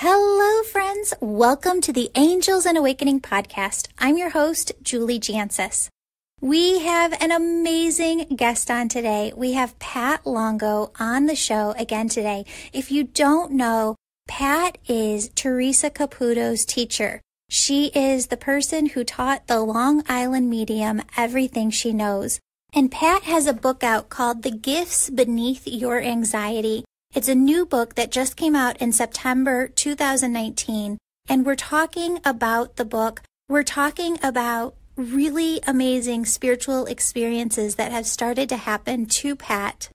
Hello, friends. Welcome to the Angels and Awakening podcast. I'm your host, Julie Jancius. We have an amazing guest on today. We have Pat Longo on the show again today. If you don't know, Pat is Teresa Caputo's teacher. She is the person who taught the Long Island medium everything she knows. And Pat has a book out called The Gifts Beneath Your Anxiety. It's a new book that just came out in September 2019, and we're talking about the book. We're talking about really amazing spiritual experiences that have started to happen to Pat.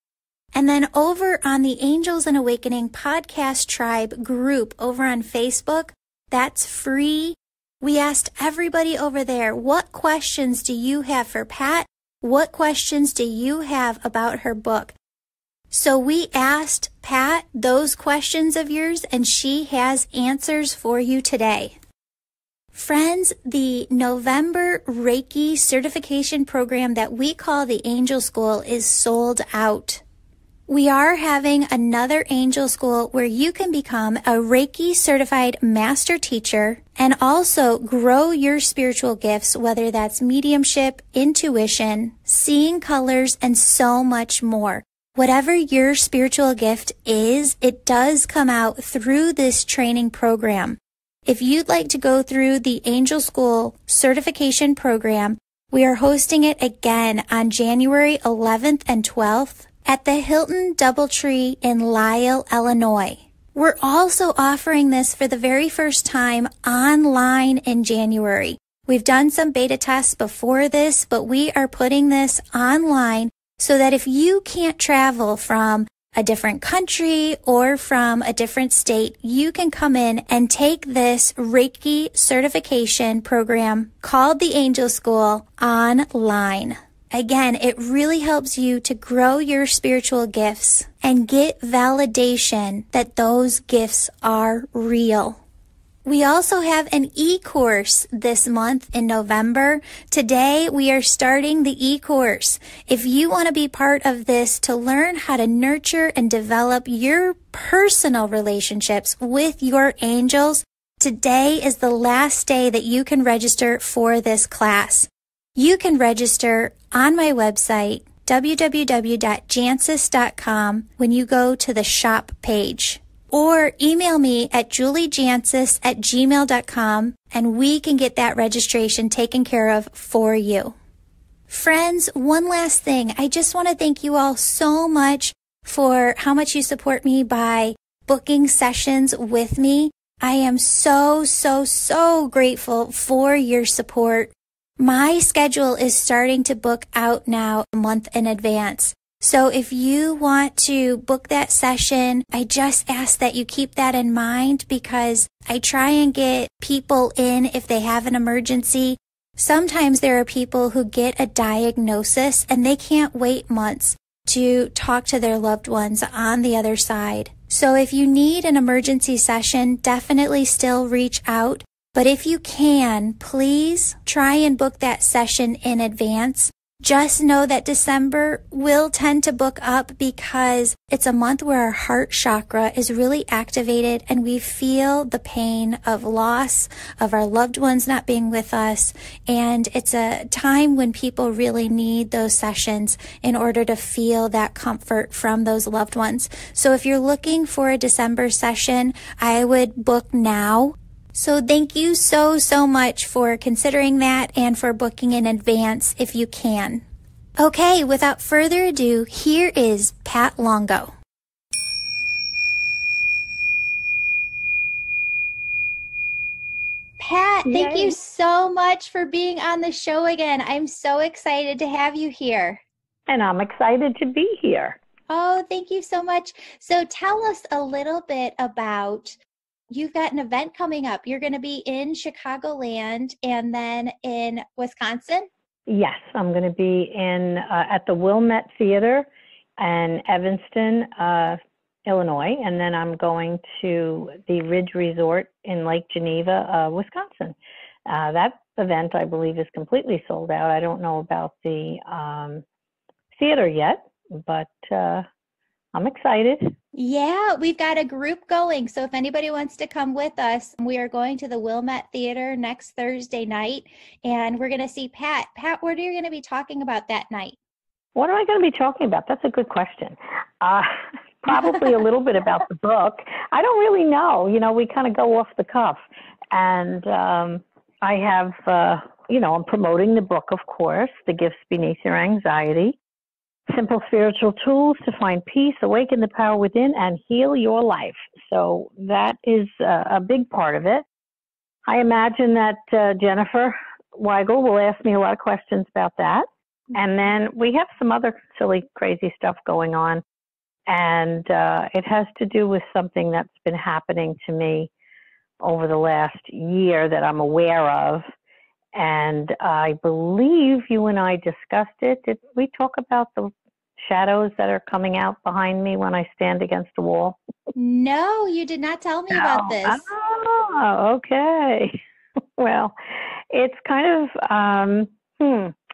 And then over on the Angels and Awakening Podcast Tribe group over on Facebook, that's free. We asked everybody over there, what questions do you have for Pat? What questions do you have about her book? So we asked Pat those questions of yours, and she has answers for you today. Friends, the November Reiki certification program that we call the Angel School is sold out. We are having another Angel School where you can become a Reiki certified master teacher and also grow your spiritual gifts, whether that's mediumship, intuition, seeing colors, and so much more. Whatever your spiritual gift is, it does come out through this training program. If you'd like to go through the Angel School certification program, we are hosting it again on January 11th and 12th at the Hilton Doubletree in Lisle, Illinois. We're also offering this for the very first time online in January. We've done some beta tests before this, but we are putting this online so that if you can't travel from a different country or from a different state, you can come in and take this Reiki certification program called the Angel School online. Again, it really helps you to grow your spiritual gifts and get validation that those gifts are real. We also have an e-course this month in November. Today, we are starting the e-course. If you want to be part of this to learn how to nurture and develop your personal relationships with your angels, today is the last day that you can register for this class. You can register on my website, www.jancius.com, when you go to the shop page. Or email me at juliejancius@gmail.com and we can get that registration taken care of for you. Friends, one last thing. I just want to thank you all so much for how much you support me by booking sessions with me. I am so grateful for your support. My schedule is starting to book out now a month in advance. So if you want to book that session, I just ask that you keep that in mind because I try and get people in if they have an emergency. Sometimes there are people who get a diagnosis and they can't wait months to talk to their loved ones on the other side. So if you need an emergency session, definitely still reach out. But if you can, please try and book that session in advance. Just know that December will tend to book up because it's a month where our heart chakra is really activated and we feel the pain of loss of our loved ones not being with us. And it's a time when people really need those sessions in order to feel that comfort from those loved ones. So if you're looking for a December session, I would book now. So thank you so much for considering that and for booking in advance if you can. Okay, without further ado, here is Pat Longo. Pat, thank you so much for being on the show again. I'm so excited to have you here. And I'm excited to be here. Oh, thank you so much. So tell us a little bit about, you've got an event coming up. You're going to be in Chicagoland and then in Wisconsin? Yes, I'm going to be in at the Wilmette Theater in Evanston, Illinois, and then I'm going to the Ridge Resort in Lake Geneva, Wisconsin. That event, I believe, is completely sold out. I don't know about the theater yet, but I'm excited. Yeah, we've got a group going. So if anybody wants to come with us, we are going to the Wilmette Theater next Thursday night, and we're going to see Pat. Pat, what are you going to be talking about that night? What am I going to be talking about? That's a good question. Probably a little bit about the book. I don't really know. We kind of go off the cuff. And I have, I'm promoting the book, of course, The Gifts Beneath Your Anxiety. Simple spiritual tools to find peace, awaken the power within, and heal your life. So that is a big part of it. I imagine that Jennifer Weigel will ask me a lot of questions about that. And then we have some other silly, crazy stuff going on. And it has to do with something that's been happening to me over the last year that I'm aware of. And I believe you and I discussed it. Did we talk about the shadows that are coming out behind me when I stand against a wall? No, you did not tell me about this. Oh, okay. Well, it's kind of,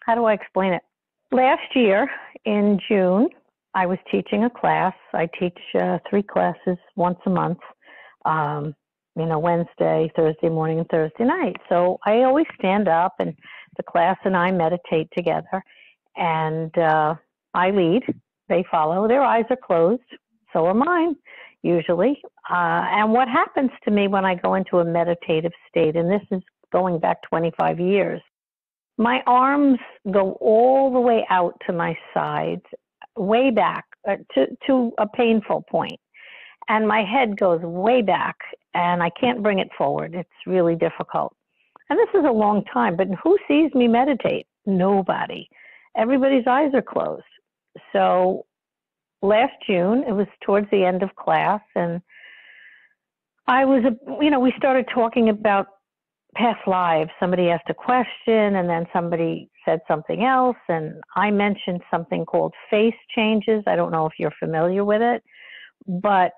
how do I explain it? Last year in June, I was teaching a class. I teach 3 classes once a month. Wednesday, Thursday morning, and Thursday night. So I always stand up and the class and I meditate together. And I lead. They follow. Their eyes are closed. So are mine, usually. And what happens to me when I go into a meditative state, and this is going back 25 years, my arms go all the way out to my sides, way back to a painful point. And my head goes way back, and I can't bring it forward. It's really difficult. And this is a long time, but who sees me meditate? Nobody. Everybody's eyes are closed. So last June, it was towards the end of class, and I was, we started talking about past lives. Somebody asked a question, and then somebody said something else, and I mentioned something called face changes. I don't know if you're familiar with it, but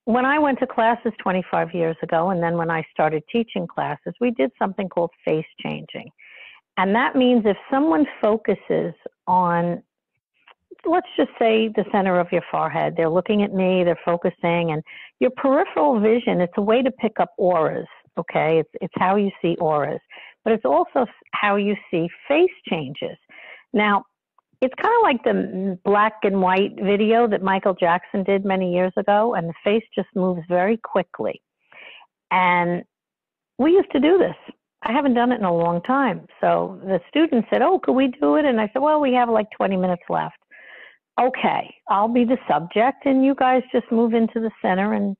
when I went to classes 25 years ago, and then when I started teaching classes, we did something called face changing. And that means if someone focuses on, let's just say, the center of your forehead, they're looking at me, they're focusing, and your peripheral vision, it's a way to pick up auras, okay? It's how you see auras, but it's also how you see face changes. Now, it's kind of like the black and white video that Michael Jackson did many years ago, and the face just moves very quickly. And we used to do this. I haven't done it in a long time. So the student said, oh, could we do it? And I said, well, we have like 20 minutes left. Okay, I'll be the subject, and you guys just move into the center and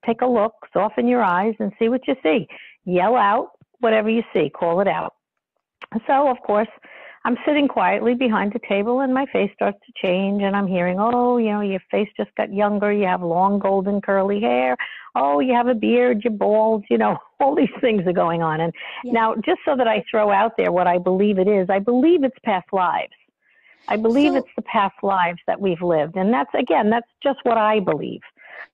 take a look, soften your eyes, and see what you see. Yell out whatever you see, call it out. So, of course, I'm sitting quietly behind the table, and my face starts to change, and I'm hearing, oh, your face just got younger, you have long golden curly hair, oh, you have a beard, you're bald, all these things are going on. And Now, just so that I throw out there what I believe it is, I believe it's past lives. I believe it's the past lives that we've lived, and that's just what I believe.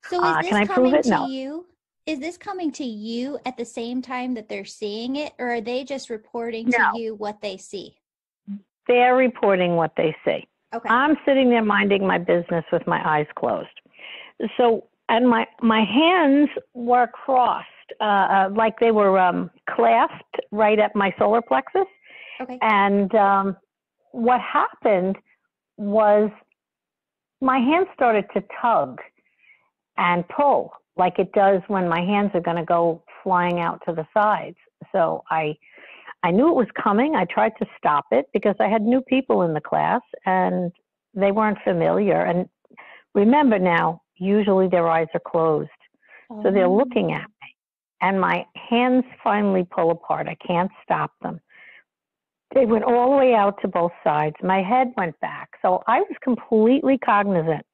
So is this can I prove it? No. you? Is this coming to you at the same time that they're seeing it, or are they just reporting to you what they see? They're reporting what they see. Okay. I'm sitting there minding my business with my eyes closed. So, and my hands were crossed, like they were clasped right at my solar plexus. Okay. And what happened was my hands started to tug and pull like it does when my hands are going to go flying out to the sides. So I knew it was coming. I tried to stop it because I had new people in the class and they weren't familiar. And remember now, usually their eyes are closed. So they're looking at me. And my hands finally pull apart. I can't stop them. They went all the way out to both sides. My head went back. So I was completely cognizant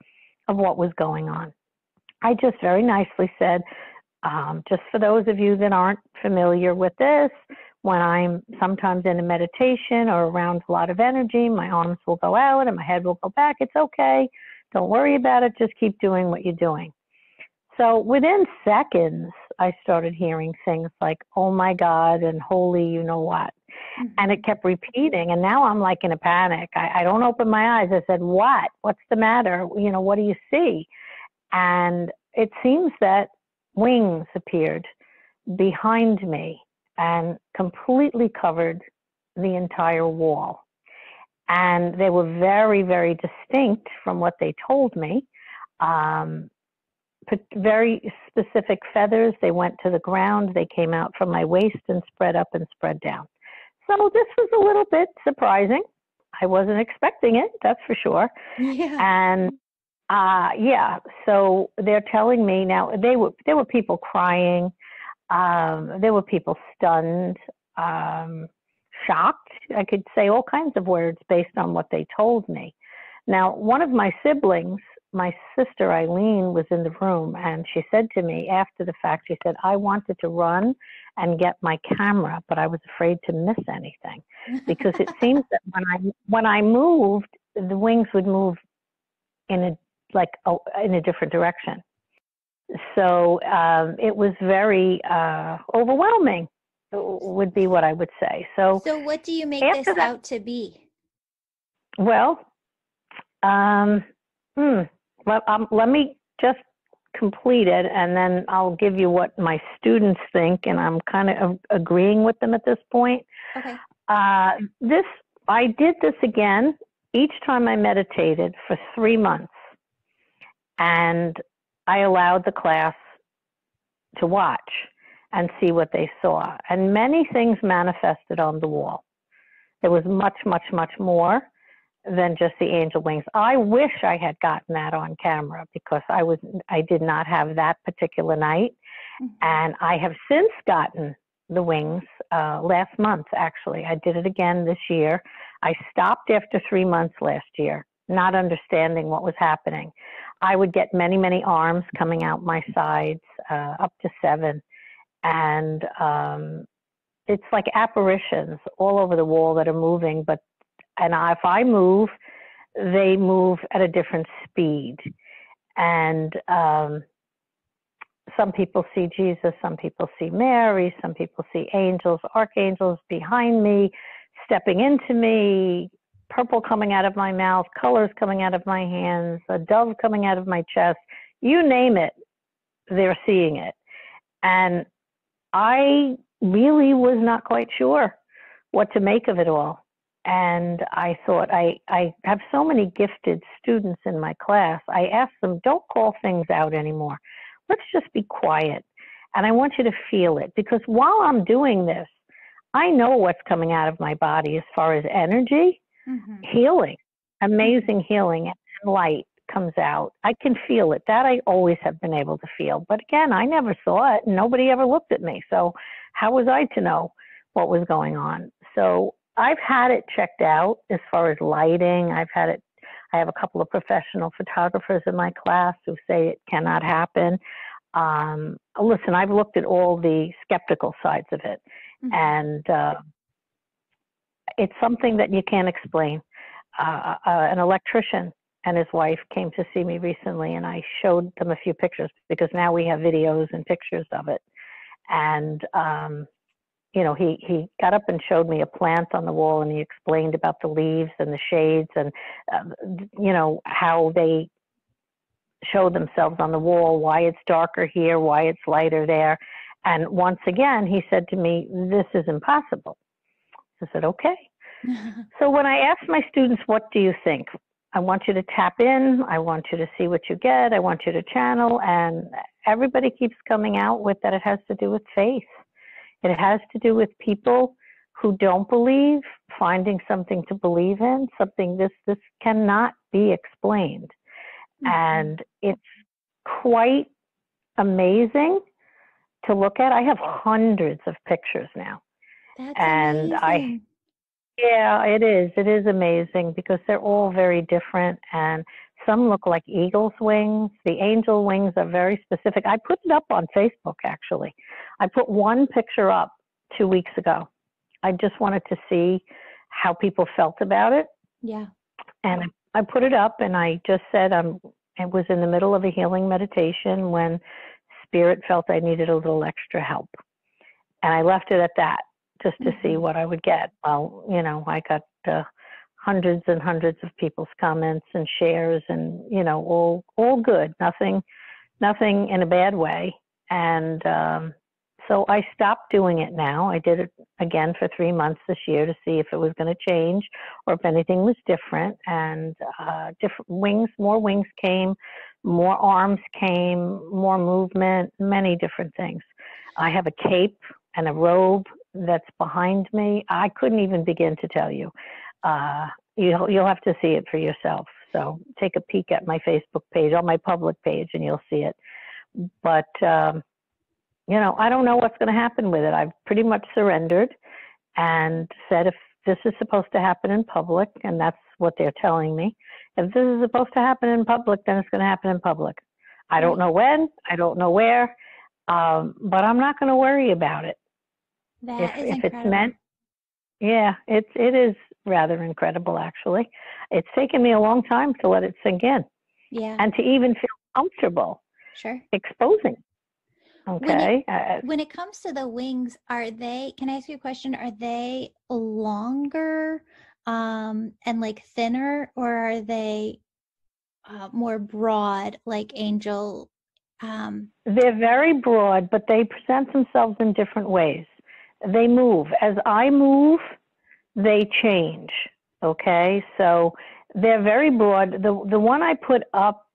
of what was going on. I just very nicely said, just for those of you that aren't familiar with this, when I'm sometimes in a meditation or around a lot of energy, my arms will go out and my head will go back. It's okay. Don't worry about it. Just keep doing what you're doing. So within seconds, I started hearing things like, oh my God, and holy, you know what. And it kept repeating. And now I'm like in a panic. I don't open my eyes. I said, what? What's the matter? You know, what do you see? And it seems that wings appeared behind me and completely covered the entire wall. And they were very, very distinct from what they told me. Very specific feathers. They went to the ground. They came out from my waist and spread up and spread down. So this was a little bit surprising. I wasn't expecting it, that's for sure. Yeah. And yeah, so they're telling me now, there were people crying. There were people stunned, shocked. I could say all kinds of words based on what they told me. Now, one of my siblings, my sister Eileen, was in the room, and she said to me after the fact, she said, I wanted to run and get my camera, but I was afraid to miss anything because it seems that when I moved, the wings would move in a different direction. So it was very overwhelming, would be what I would say. So what do you make this out to be? Well, let me just complete it, and then I'll give you what my students think, and I'm kind of agreeing with them at this point. Okay. I did this again each time I meditated for 3 months, and I allowed the class to watch and see what they saw. And many things manifested on the wall. There was much, much, much more than just the angel wings. I wish I had gotten that on camera because I did not have that particular night. Mm-hmm. And I have since gotten the wings last month, actually. I did it again this year. I stopped after 3 months last year, not understanding what was happening. I would get many, many arms coming out my sides, up to 7. And it's like apparitions all over the wall that are moving, if I move, they move at a different speed. And some people see Jesus, some people see Mary, some people see angels, archangels behind me, stepping into me, purple coming out of my mouth, colors coming out of my hands, a dove coming out of my chest. You name it, they're seeing it. And I really was not quite sure what to make of it all. And I thought, I have so many gifted students in my class. I asked them, don't call things out anymore. Let's just be quiet. And I want you to feel it. Because while I'm doing this, I know what's coming out of my body as far as energy, mm-hmm. healing, amazing mm-hmm. healing, and light comes out. I can feel it. That I always have been able to feel. But again, I never saw it. Nobody ever looked at me. So how was I to know what was going on? So I've had it checked out as far as lighting. I have a couple of professional photographers in my class who say it cannot happen. Listen, I've looked at all the skeptical sides of it, mm-hmm. and it's something that you can't explain. An electrician and his wife came to see me recently, and I showed them a few pictures because now we have videos and pictures of it. And he got up and showed me a plant on the wall, and he explained about the leaves and the shades and, how they show themselves on the wall, why it's darker here, why it's lighter there. And once again, he said to me, this is impossible. I said, okay. So when I asked my students, what do you think? I want you to tap in. I want you to see what you get. I want you to channel. And everybody keeps coming out with that it has to do with faith. It has to do with people who don't believe, finding something to believe in, something this cannot be explained. Mm-hmm. And it's quite amazing to look at. I have hundreds of pictures now. That's amazing. Yeah, it is. It is amazing because they're all very different, and some look like eagle's wings. The angel wings are very specific. I put it up on Facebook, actually. I put one picture up 2 weeks ago. I just wanted to see how people felt about it. Yeah. And I put it up, and I just said I was in the middle of a healing meditation when Spirit felt I needed a little extra help. And I left it at that just to see what I would get. Well, you know, I got hundreds and hundreds of people's comments and shares, and you know, all good, nothing in a bad way. And so I stopped doing it now. I did it again for 3 months this year to see if it was going to change or if anything was different. And different wings, more wings came, more arms came, more movement, many different things. I have a cape and a robe that's behind me. I couldn't even begin to tell you. You'll have to see it for yourself. So take a peek at my Facebook page, on my public page, and you'll see it. But you know, I don't know what's going to happen with it. I've pretty much surrendered and said, if this is supposed to happen in public, and that's what they're telling me, if this is supposed to happen in public, then it's going to happen in public. I don't know when, I don't know where, but I'm not going to worry about it. If it's meant, yeah, it is rather incredible, actually. It's taken me a long time to let it sink in. Yeah. And to even feel comfortable exposing. Okay. When it comes to the wings, can I ask you a question? Are they longer and like thinner, or are they more broad like angel? They're very broad, but they present themselves in different ways. They move. As I move, they change. Okay. So they're very broad. The one I put up,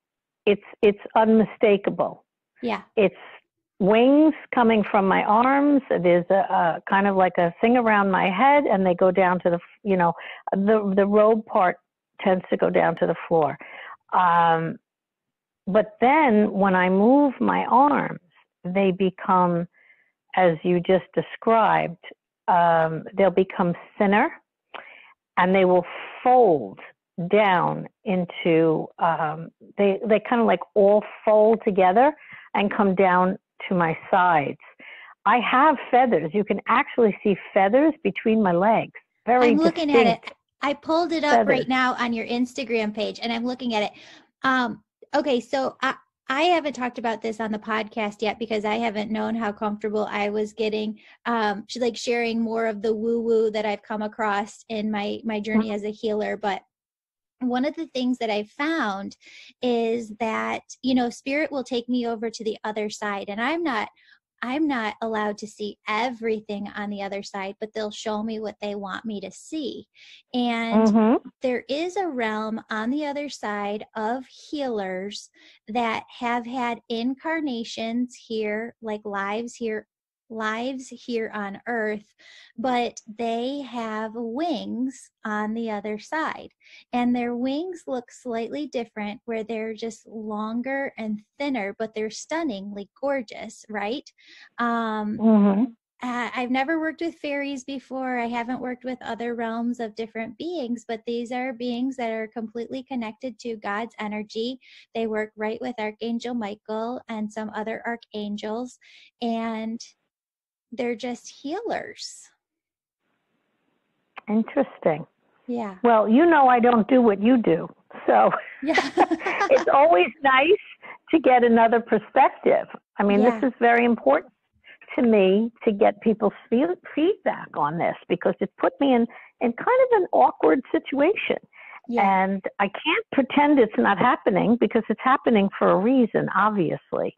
it's unmistakable. Yeah. It's wings coming from my arms. There's a kind of like a thing around my head, and they go down to the robe part tends to go down to the floor. But then when I move my arms, they become, as you just described, they'll become thinner, and they will fold down into, they kind of like all fold together and come down to my sides. I have feathers. You can actually see feathers between my legs. I'm looking at it. I pulled it up right now on your Instagram page, and I'm looking at it. Okay, so I haven't talked about this on the podcast yet because I haven't known how comfortable I was getting, like sharing more of the woo-woo that I've come across in my journey as a healer. But one of the things that I found is that, you know, spirit will take me over to the other side, and I'm not allowed to see everything on the other side, but they'll show me what they want me to see. And there is a realm on the other side of healers that have had incarnations here, like lives here on earth, but they have wings on the other side, and their wings look slightly different, where they're just longer and thinner, but they're stunningly gorgeous, right? I've never worked with fairies before. I haven't worked with other realms of different beings, but these are beings that are completely connected to God's energy. They work right with Archangel Michael and some other archangels, and they're just healers. Interesting. Yeah. Well, you know, I don't do what you do. So it's always nice to get another perspective. I mean, this is very important to me to get people's feedback on this, because it put me in kind of an awkward situation. Yeah. And I can't pretend it's not happening, because it's happening for a reason, obviously.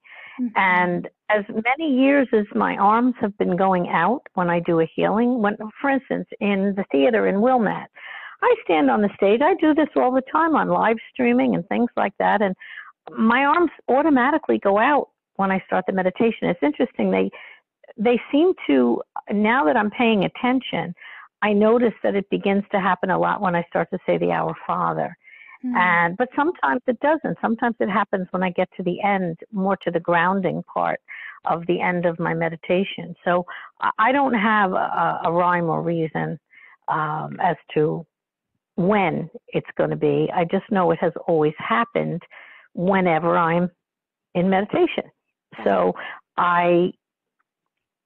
And as many years as my arms have been going out when I do a healing, for instance, in the theater in Wilmette, I stand on the stage. I do this all the time on live streaming and things like that. And my arms automatically go out when I start the meditation. It's interesting. They seem to, now that I'm paying attention, I notice that it begins to happen a lot when I start to say the Our Father. But sometimes it doesn't. Sometimes it happens when I get to the end, more to the grounding part of the end of my meditation. So I don't have a rhyme or reason as to when it's going to be. I just know it has always happened whenever I'm in meditation. So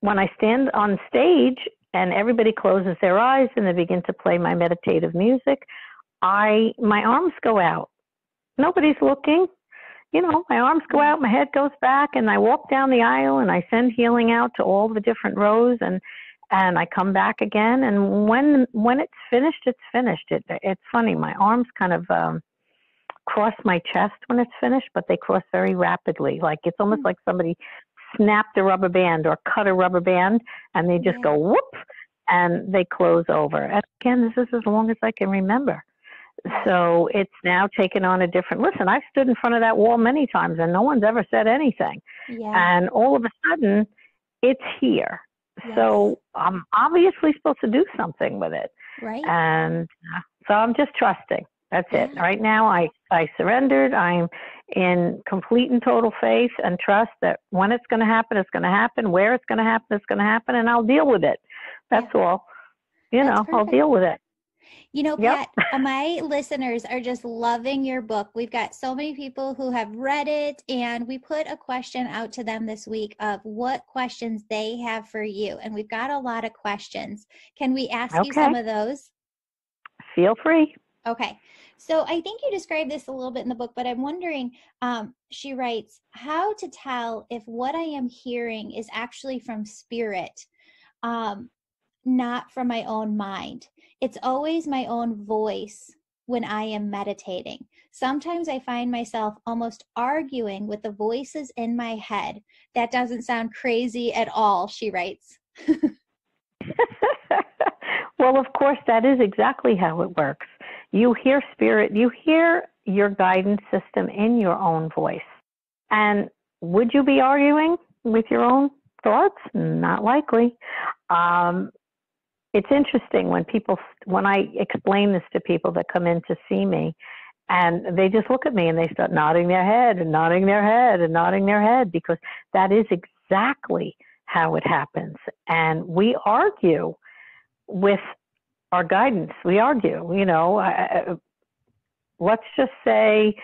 when I stand on stage and everybody closes their eyes and they begin to play my meditative music, my arms go out. Nobody's looking. You know, my arms go out, my head goes back, and I walk down the aisle and I send healing out to all the different rows. And and I come back again. And when it's finished, it's finished. It's funny. My arms kind of cross my chest when it's finished, but they cross very rapidly. Like it's almost like somebody snapped a rubber band or cut a rubber band, and they just go whoop, and they close over. And again, this is as long as I can remember. So it's now taken on a different, listen, I've stood in front of that wall many times and no one's ever said anything. Yeah. And all of a sudden, it's here. Yes. So I'm obviously supposed to do something with it. Right. And so I'm just trusting. That's it. Right now, I surrendered. I'm in complete and total faith and trust that when it's going to happen, it's going to happen. Where it's going to happen, it's going to happen. And I'll deal with it. That's all. I'll deal with it. You know, Pat, my listeners are just loving your book. We've got so many people who have read it, and we put a question out to them this week of what questions they have for you. And we've got a lot of questions. Can we ask you some of those? Feel free. Okay. So I think you described this a little bit in the book, but I'm wondering, she writes, how to tell if what I am hearing is actually from spirit, not from my own mind. It's always my own voice when I am meditating. Sometimes I find myself almost arguing with the voices in my head. That doesn't sound crazy at all, she writes. Well, of course, that is exactly how it works. You hear spirit, you hear your guidance system in your own voice. And would you be arguing with your own thoughts? Not likely. It's interesting when I explain this to people that come in to see me, and they just look at me and they start nodding their head and nodding their head and nodding their head, because that is exactly how it happens. And we argue with our guidance. We argue, let's just say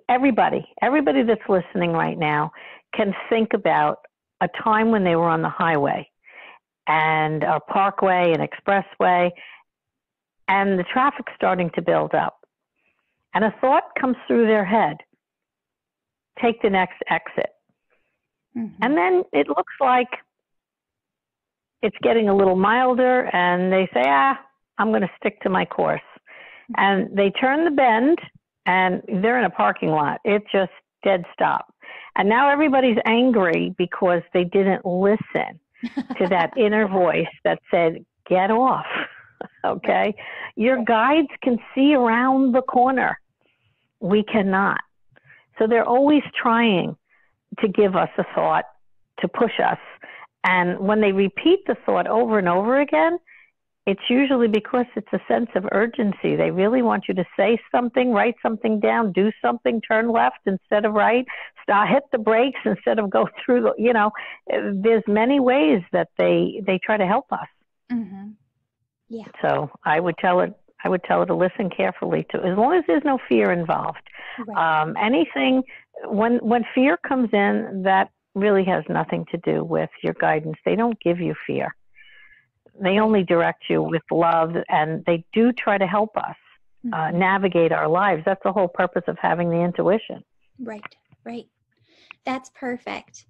everybody that's listening right now can think about a time when they were on the highway and a parkway, an expressway, and the traffic's starting to build up. And a thought comes through their head, take the next exit. Mm-hmm. And then it looks like it's getting a little milder, and they say, I'm going to stick to my course. And they turn the bend, and they're in a parking lot. It's just dead stop. And now everybody's angry because they didn't listen to that inner voice that said, get off, okay? Your guides can see around the corner. We cannot. So they're always trying to give us a thought to push us. And when they repeat the thought over and over again, it's usually because it's a sense of urgency. They really want you to say something, write something down, do something, turn left instead of right, hit the brakes instead of go through there's many ways that they try to help us. Mm-hmm. Yeah. So I would tell her to listen carefully as long as there's no fear involved. Right. Anything, when fear comes in, that really has nothing to do with your guidance. They don't give you fear. They only direct you with love, and they do try to help us navigate our lives. That's the whole purpose of having the intuition. Right. That's perfect.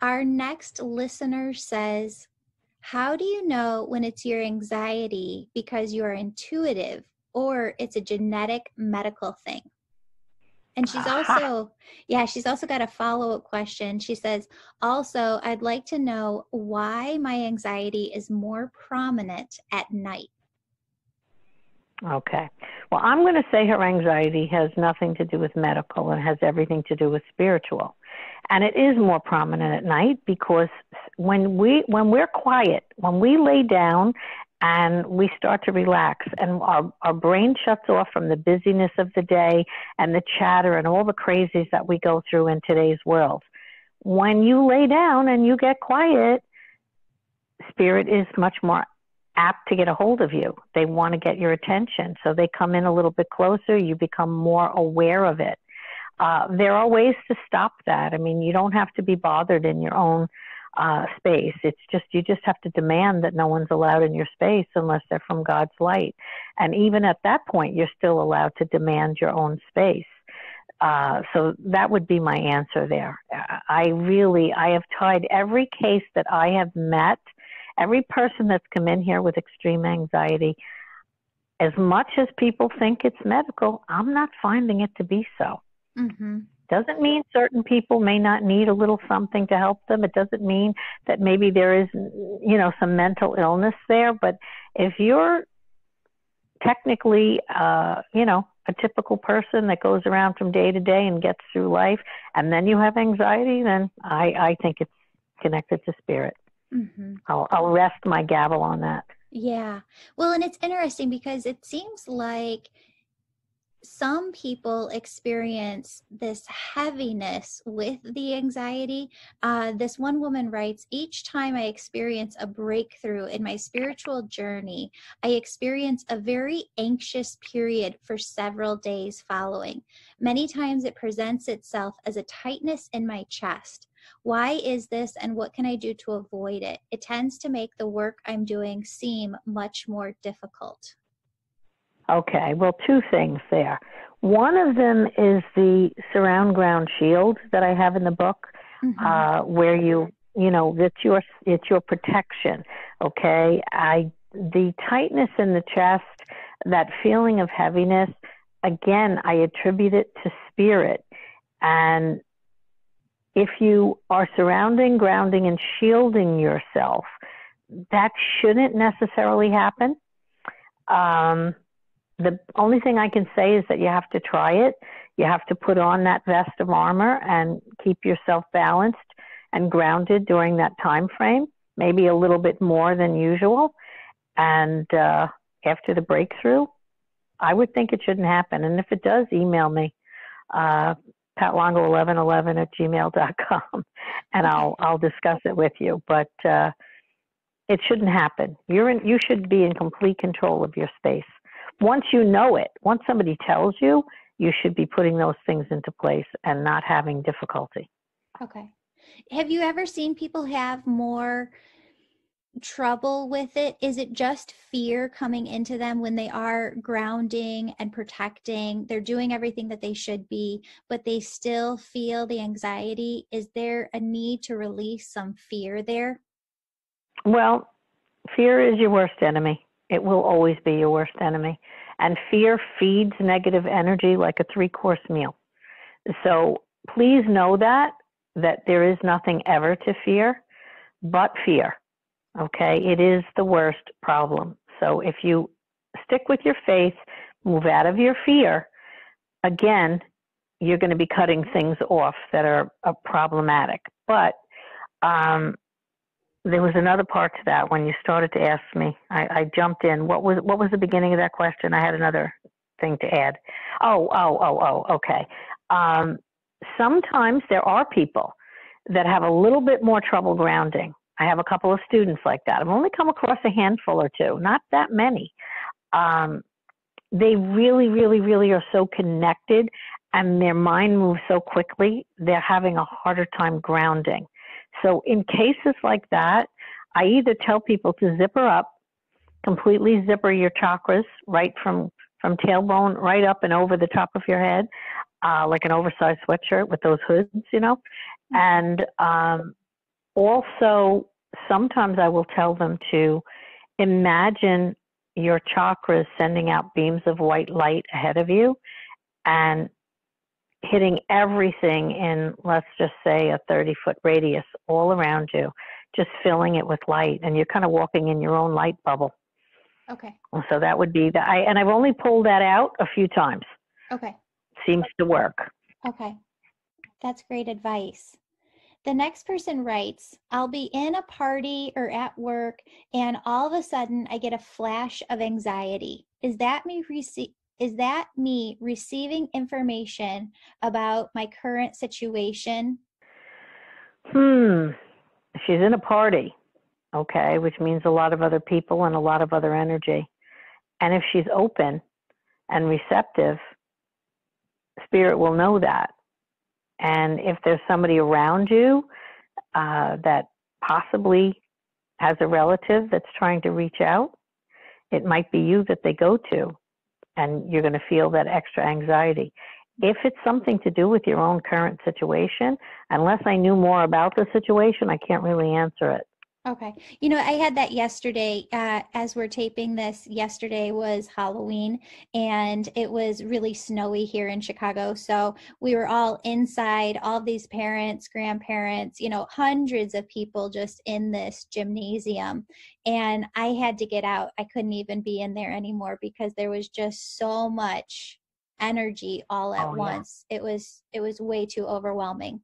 Our next listener says, how do you know when it's your anxiety because you are intuitive or it's a genetic medical thing? And she's also got a follow-up question. She says, also, I'd like to know why my anxiety is more prominent at night. Okay. Well, I'm going to say her anxiety has nothing to do with medical and has everything to do with spiritual. And it is more prominent at night because when we're quiet, when we lay down and we start to relax and our brain shuts off from the busyness of the day and the chatter and all the crazies that we go through in today's world. When you lay down and you get quiet, spirit is much more apt to get a hold of you. They want to get your attention. So they come in a little bit closer. You become more aware of it. There are ways to stop that. I mean, you don't have to be bothered in your own space. It's just, you just have to demand that no one's allowed in your space unless they're from God's light. And even at that point, you're still allowed to demand your own space. So that would be my answer there. I have tried every case that I have met, every person that's come in here with extreme anxiety. As much as people think it's medical, I'm not finding it to be so. Mm-hmm. Doesn't mean certain people may not need a little something to help them. It doesn't mean that maybe there is, some mental illness there. But if you're technically, a typical person that goes around from day to day and gets through life, and then you have anxiety, then I think it's connected to spirit. Mm-hmm. I'll rest my gavel on that. Yeah. Well, and it's interesting because it seems like some people experience this heaviness with the anxiety. This one woman writes, each time I experience a breakthrough in my spiritual journey, I experience a very anxious period for several days following. Many times it presents itself as a tightness in my chest. Why is this, and what can I do to avoid it? It tends to make the work I'm doing seem much more difficult. Okay, well, two things there. One of them is the surround ground shield that I have in the book, mm-hmm. Where it's your protection. Okay, the tightness in the chest, that feeling of heaviness, again, I attribute it to spirit. And if you are surrounding, grounding, and shielding yourself, that shouldn't necessarily happen. The only thing I can say is that you have to try it. You have to put on that vest of armor and keep yourself balanced and grounded during that time frame, maybe a little bit more than usual. And after the breakthrough, I would think it shouldn't happen. And if it does, email me, patlongo1111@gmail.com, and I'll discuss it with you. But it shouldn't happen. You should be in complete control of your space. Once you know it, once somebody tells you, you should be putting those things into place and not having difficulty. Okay. Have you ever seen people have more trouble with it? Is it just fear coming into them when they are grounding and protecting? They're doing everything that they should be, but they still feel the anxiety. Is there a need to release some fear there? Well, fear is your worst enemy. It will always be your worst enemy. And fear feeds negative energy like a 3-course meal. So please know that there is nothing ever to fear but fear. Okay? It is the worst problem. So if you stick with your faith, move out of your fear, again, you're going to be cutting things off that are problematic. But there was another part to that when you started to ask me. I jumped in. What was the beginning of that question? I had another thing to add. Okay. Sometimes there are people that have a little bit more trouble grounding. I have a couple of students like that. I've only come across a handful or two, not that many. They really, really, really are so connected, and their mind moves so quickly, they're having a harder time grounding. So in cases like that, I either tell people to zipper up, completely zipper your chakras right from tailbone right up and over the top of your head, like an oversized sweatshirt with those hoods, And also, sometimes I will tell them to imagine your chakras sending out beams of white light ahead of you and hitting everything in, let's just say, a 30-foot radius all around you, just filling it with light. And you're kind of walking in your own light bubble. Okay. So that would be and I've only pulled that out a few times. Okay. Seems to work. Okay. That's great advice. The next person writes, I'll be in a party or at work, and all of a sudden I get a flash of anxiety. Is that me receiving information about my current situation? She's in a party, okay, which means a lot of other people and a lot of other energy. And if she's open and receptive, spirit will know that. And if there's somebody around you that possibly has a relative that's trying to reach out, it might be you that they go to, and you're going to feel that extra anxiety. If it's something to do with your own current situation, unless I knew more about the situation, I can't really answer it. Okay. You know, I had that yesterday. As we're taping this, yesterday was Halloween and it was really snowy here in Chicago. So we were all inside, all these parents, grandparents, you know, hundreds of people just in this gymnasium. And I had to get out. I couldn't even be in there anymore because there was just so much energy all at once. It was way too overwhelming.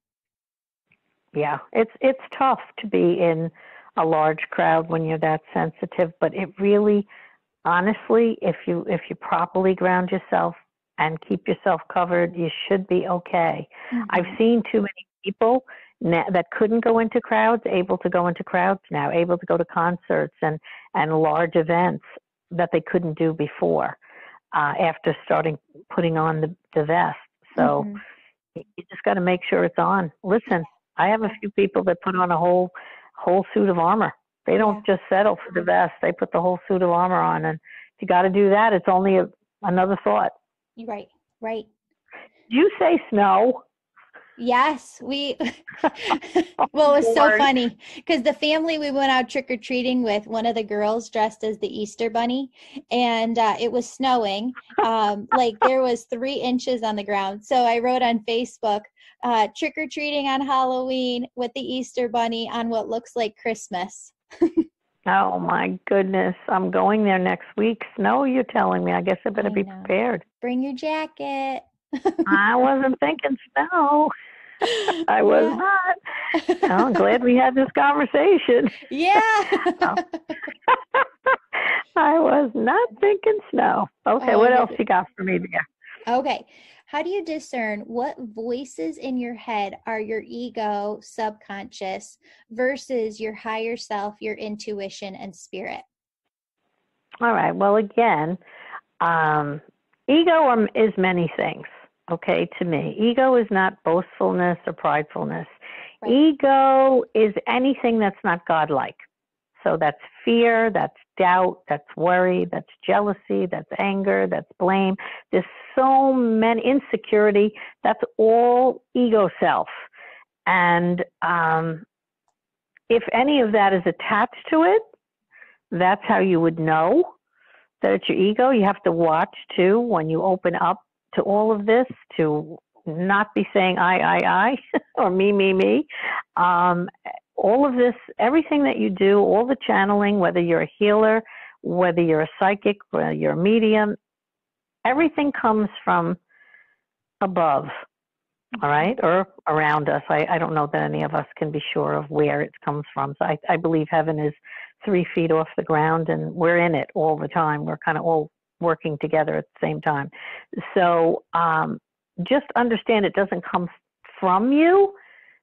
Yeah, it's tough to be in a large crowd when you're that sensitive, but it really, honestly, if you properly ground yourself and keep yourself covered, you should be okay. Mm-hmm. I've seen too many people that couldn't go into crowds, able to go into crowds now, able to go to concerts and large events that they couldn't do before after putting on the vest. So you just got to make sure it's on. Listen, I have a few people that put on a whole suit of armor. They don't just settle for the vest. They put the whole suit of armor on. And if you got to do that, it's only another thought. Right. Do you say snow? Yes, well, it was so funny because the family we went out trick-or-treating with, one of the girls dressed as the Easter Bunny, and it was snowing. Like there was 3 inches on the ground. So I wrote on Facebook, trick-or-treating on Halloween with the Easter Bunny on what looks like Christmas. Oh my goodness. I'm going there next week. Snow, you're telling me. I guess I better be prepared. Bring your jacket. I wasn't thinking snow. I was not. I'm glad we had this conversation. Yeah. I was not thinking snow. Okay, what else you got for me there? Okay. How do you discern what voices in your head are your ego, subconscious, versus your higher self, your intuition, and spirit? All right. Well, again, ego is many things. Okay, to me, ego is not boastfulness or pridefulness. Right. Ego is anything that's not godlike. So that's fear, that's doubt, that's worry, that's jealousy, that's anger, that's blame. There's so many, insecurity. That's all ego self. And if any of that is attached to it, that's how you would know that it's your ego. You have to watch too when you open up to all of this, to not be saying I, or me. All of this, everything that you do, all the channeling, whether you're a healer, whether you're a psychic, whether you're a medium, everything comes from above, all right, or around us. I don't know that any of us can be sure of where it comes from. So I believe heaven is 3 feet off the ground, and we're in it all the time. We're kind of all working together at the same time. So just understand it doesn't come from you.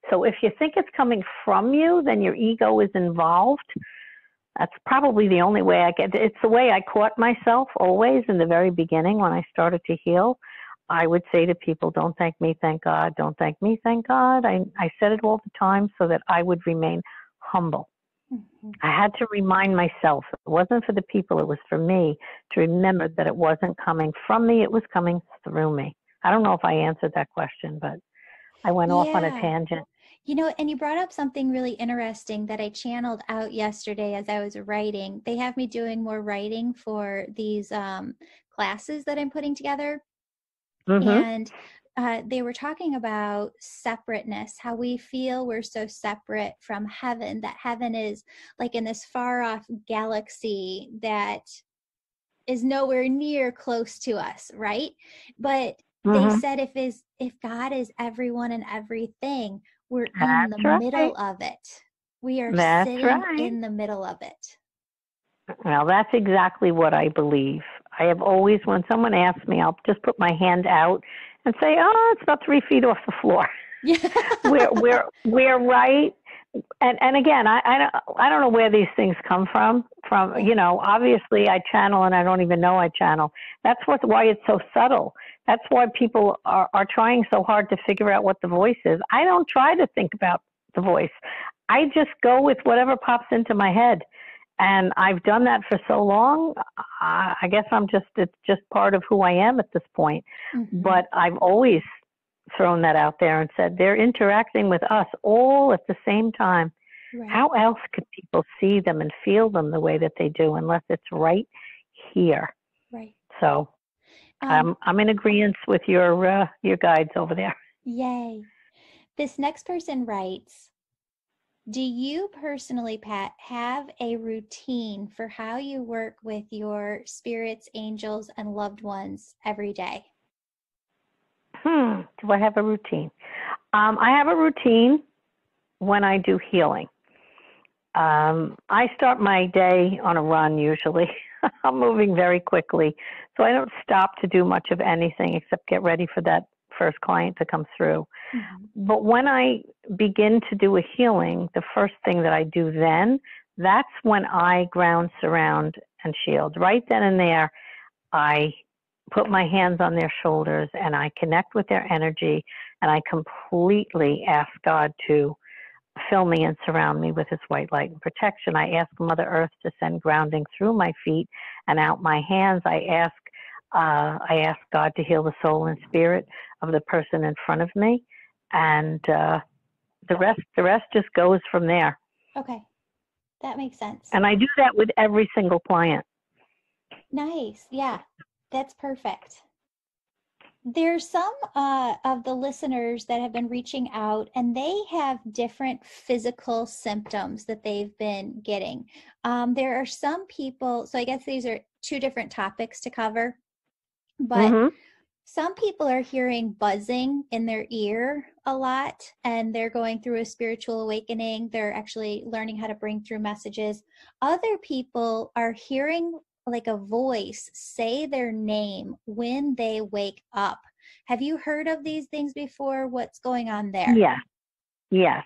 So if you think it's coming from you, then your ego is involved. That's probably the only way it's the way I caught myself always in the very beginning when I started to heal. I would say to people, don't thank me, thank God. Don't thank me, thank God. I said it all the time so that I would remain humble. Mm-hmm. I had to remind myself, it wasn't for the people, it was for me to remember that it wasn't coming from me, it was coming through me. I don't know if I answered that question, but I went off on a tangent. You know, and you brought up something really interesting that I channeled out yesterday as I was writing. They have me doing more writing for these classes that I'm putting together. Mm-hmm. And they were talking about separateness, how we feel we're so separate from heaven, that heaven is like in this far off galaxy that is nowhere near close to us, right? But they said if God is everyone and everything, we're in the middle of it. We are sitting in the middle of it. Well, that's exactly what I believe. I have always, when someone asks me, I'll just put my hand out and say, oh, it's about 3 feet off the floor. Yeah. we're right. And again, I don't know where these things come from, you know, obviously I channel and I don't even know I channel. That's why it's so subtle. That's why people are trying so hard to figure out what the voice is. I don't try to think about the voice. I just go with whatever pops into my head. And I've done that for so long. I guess it's just part of who I am at this point. Mm-hmm. But I've always thrown that out there and said they're interacting with us all at the same time. Right. How else could people see them and feel them the way that they do unless it's right here? Right. So I'm in agreement with your guides over there. Yay. This next person writes, do you personally, Pat, have a routine for how you work with your spirits, angels, and loved ones every day? Do I have a routine? I have a routine when I do healing. I start my day on a run usually. I'm moving very quickly, so I don't stop to do much of anything except get ready for that first client to come through. Mm-hmm. But when I begin to do a healing, the first thing that I do then, that's when I ground, surround, and shield. Right then and there, I put my hands on their shoulders and I connect with their energy, and I completely ask God to fill me and surround me with his white light and protection. I ask Mother Earth to send grounding through my feet and out my hands. I ask God to heal the soul and spirit of the person in front of me, and the rest just goes from there. Okay, that makes sense. And I do that with every single client. Nice, yeah, that's perfect. There's some of the listeners that have been reaching out, and they have different physical symptoms that they've been getting. There are some people, so I guess these are two different topics to cover, but mm-hmm. Some people are hearing buzzing in their ear a lot, and they're going through a spiritual awakening. They're actually learning how to bring through messages. Other people are hearing like a voice say their name when they wake up. Have you heard of these things before? What's going on there? Yes.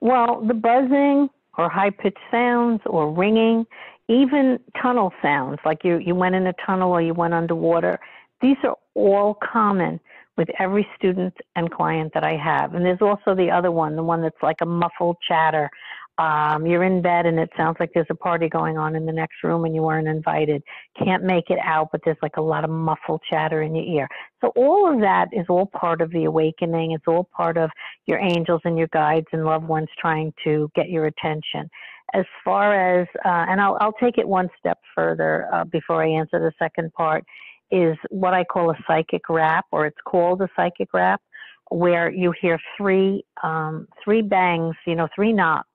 Well, the buzzing or high-pitched sounds or ringing, even tunnel sounds, like you went in a tunnel or you went underwater, these are all common with every student and client that I have. And there's also the other one, the one that's like a muffled chatter. You're in bed and it sounds like there's a party going on in the next room and you weren't invited. Can't make it out, but there's like a lot of muffled chatter in your ear. So all of that is all part of the awakening. It's all part of your angels and your guides and loved ones trying to get your attention. As far as, and I'll take it one step further before I answer the second part, is what I call a psychic rap, or it's called a psychic rap, where you hear three bangs, three knocks.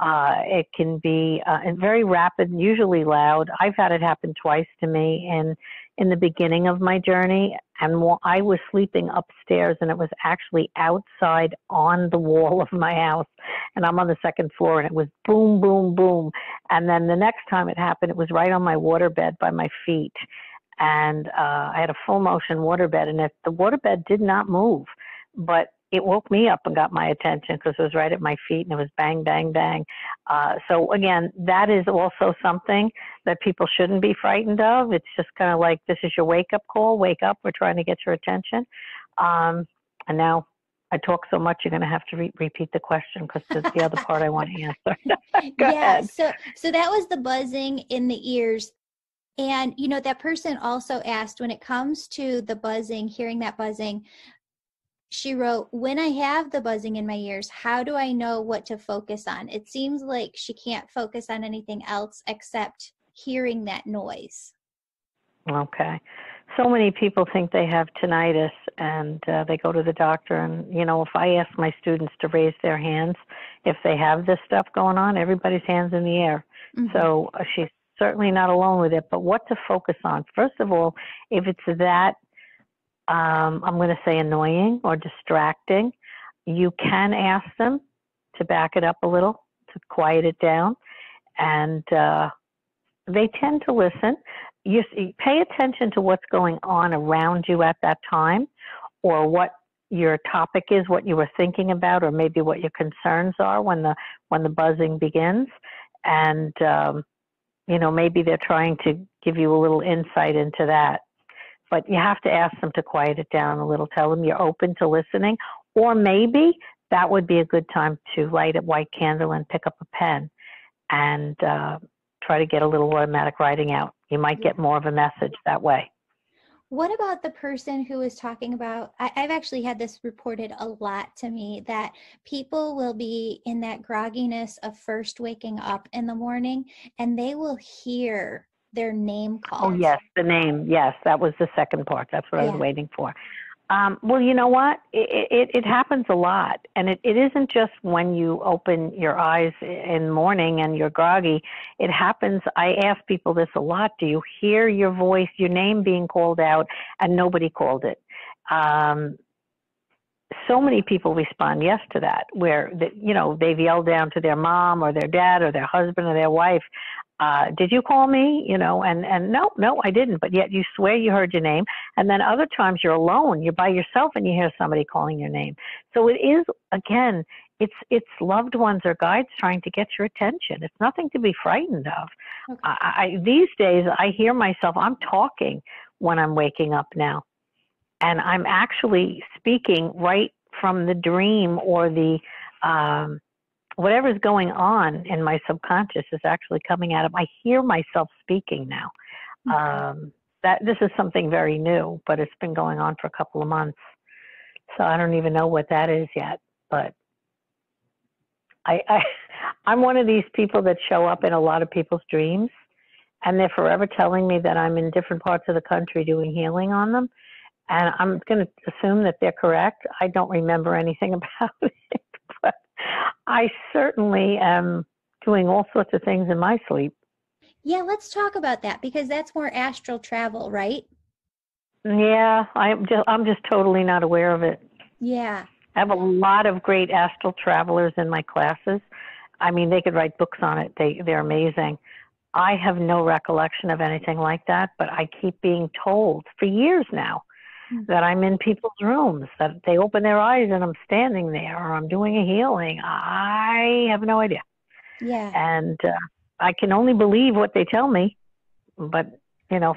It can be very rapid, usually loud. I've had it happen twice to me in the beginning of my journey, and I was sleeping upstairs, and it was actually outside on the wall of my house, and I'm on the second floor, and it was boom, boom, boom. And then the next time it happened, it was right on my waterbed by my feet. And I had a full motion waterbed, and the waterbed did not move, but it woke me up and got my attention because it was right at my feet and it was bang, bang, bang. So again, that is also something that people shouldn't be frightened of. It's just kind of like, this is your wake-up call. Wake up. We're trying to get your attention. And now I talk so much, you're going to have to repeat the question because there's the other part I want to answer. Go ahead. So that was the buzzing in the ears. And, that person also asked, when it comes to the buzzing, hearing that buzzing, she wrote, when I have the buzzing in my ears, how do I know what to focus on? It seems like she can't focus on anything else except hearing that noise. Okay. So many people think they have tinnitus and they go to the doctor. And, if I ask my students to raise their hands, if they have this stuff going on, everybody's hands in the air. Mm-hmm. So she's certainly not alone with it, but what to focus on. First of all, if it's that, I'm going to say annoying or distracting, you can ask them to back it up a little, to quiet it down, and they tend to listen. You pay attention to what's going on around you at that time, or what your topic is, what you were thinking about, or maybe what your concerns are when the buzzing begins, and maybe they're trying to give you a little insight into that. But you have to ask them to quiet it down a little. Tell them you're open to listening. Or maybe that would be a good time to light a white candle and pick up a pen and try try to get a little automatic writing out. You might get more of a message that way. What about the person who is talking about, I've actually had this reported a lot to me, that people will be in that grogginess of first waking up in the morning and they will hear their name called. Oh, yes, the name. Yes, that was the second part. That's what I was waiting for. Well, you know what? It happens a lot. And it isn't just when you open your eyes in the morning and you're groggy. It happens. I ask people this a lot. Do you hear your voice, your name being called out, and nobody called it? So many people respond yes to that, where, they've yelled down to their mom or their dad or their husband or their wife, did you call me? And no, I didn't. But yet you swear you heard your name. And then other times you're alone, you're by yourself and you hear somebody calling your name. So it is, again, it's loved ones or guides trying to get your attention. It's nothing to be frightened of. Okay. These days I hear myself, I'm talking when I'm waking up now. And I'm actually speaking right from the dream or the, whatever's going on in my subconscious is actually coming out of. I hear myself speaking now. That this is something very new, but it's been going on for a couple of months. So I don't even know what that is yet. But I'm one of these people that show up in a lot of people's dreams, and they're forever telling me that I'm in different parts of the country doing healing on them. And I'm going to assume that they're correct. I don't remember anything about it, but I certainly am doing all sorts of things in my sleep. Yeah, let's talk about that, because that's more astral travel, right? Yeah, I'm just totally not aware of it. Yeah. I have a lot of great astral travelers in my classes. I mean, they could write books on it. They're amazing. I have no recollection of anything like that, but I keep being told for years now that I'm in people's rooms, that they open their eyes and I'm standing there or I'm doing a healing. I have no idea. Yeah. And I can only believe what they tell me, but,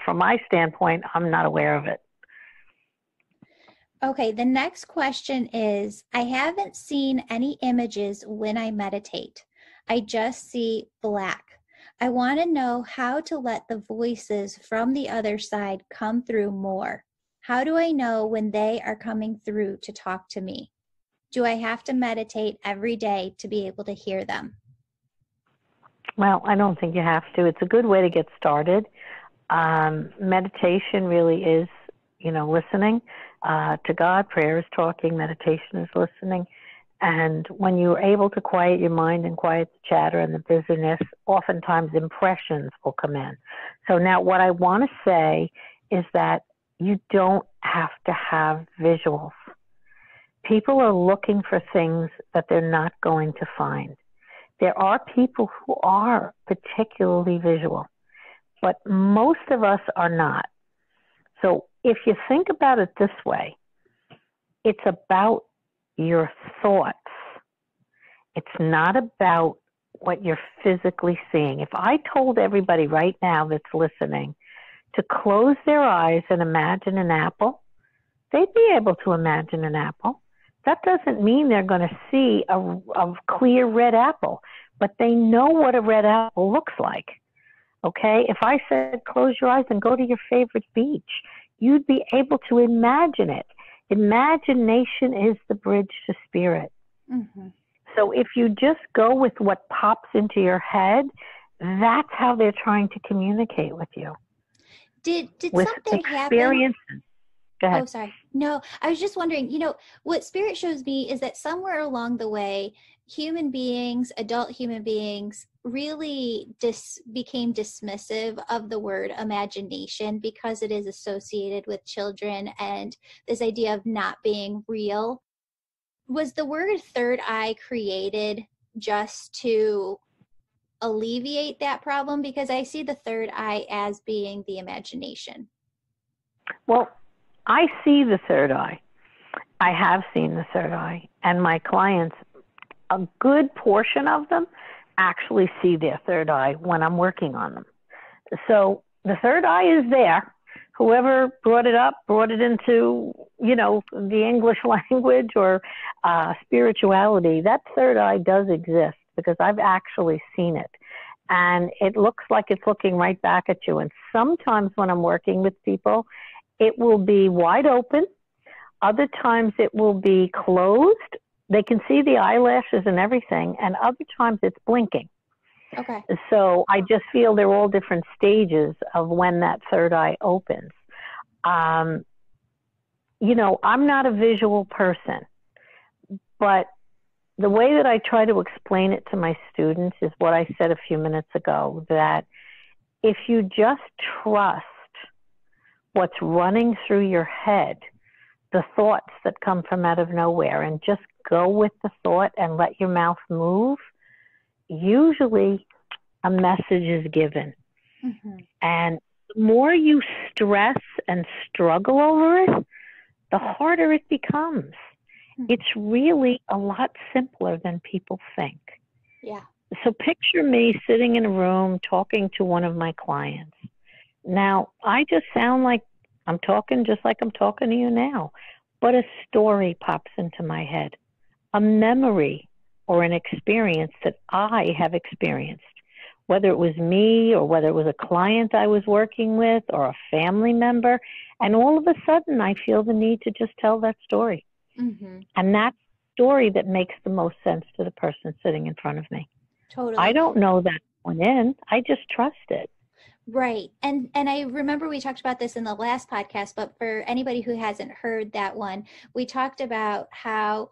from my standpoint, I'm not aware of it. Okay, the next question is, I haven't seen any images when I meditate. I just see black. I want to know how to let the voices from the other side come through more. How do I know when they are coming through to talk to me? Do I have to meditate every day to be able to hear them? Well, I don't think you have to. It's a good way to get started. Meditation really is, listening to God. Prayer is talking. Meditation is listening. And when you're able to quiet your mind and quiet the chatter and the busyness, oftentimes impressions will come in. So now what I want to say is that you don't have to have visuals. People are looking for things that they're not going to find. There are people who are particularly visual, but most of us are not. So if you think about it this way, it's about your thoughts. It's not about what you're physically seeing. If I told everybody right now that's listening to close their eyes and imagine an apple, they'd be able to imagine an apple. That doesn't mean they're going to see a clear red apple, but they know what a red apple looks like. Okay? If I said close your eyes and go to your favorite beach, you'd be able to imagine it. Imagination is the bridge to spirit. Mm-hmm. So if you just go with what pops into your head, that's how they're trying to communicate with you. Did something happen? Go ahead. Oh, sorry. No, I was just wondering, what spirit shows me is that somewhere along the way, human beings, adult human beings, really became dismissive of the word imagination because it is associated with children and this idea of not being real. Was the word third eye created just to alleviate that problem? Because I see the third eye as being the imagination. Well, I see the third eye. I have seen the third eye. And my clients, a good portion of them, actually see their third eye when I'm working on them. So the third eye is there. Whoever brought it into, the English language or spirituality, that third eye does exist because I've actually seen it. and it looks like it's looking right back at you. And sometimes when I'm working with people, it will be wide open. Other times it will be closed. They can see the eyelashes and everything, and other times it's blinking. Okay. So I just feel they're all different stages of when that third eye opens. You know, I'm not a visual person, but the way that I try to explain it to my students is what I said a few minutes ago, that if you just trust what's running through your head, the thoughts that come from out of nowhere, and just go with the thought and let your mouth move, usually a message is given. Mm-hmm. And the more you stress and struggle over it, the harder it becomes. Mm-hmm. It's really a lot simpler than people think. Yeah. So picture me sitting in a room talking to one of my clients. Now, I just sound like I'm talking just like I'm talking to you now, but a story pops into my head, a memory or an experience that I have experienced, whether it was me or whether it was a client I was working with or a family member. And all of a sudden, I feel the need to just tell that story. Mm-hmm. And that's the story that makes the most sense to the person sitting in front of me. Totally. I don't know that going in. I just trust it. Right. And I remember we talked about this in the last podcast, but for anybody who hasn't heard that one, we talked about how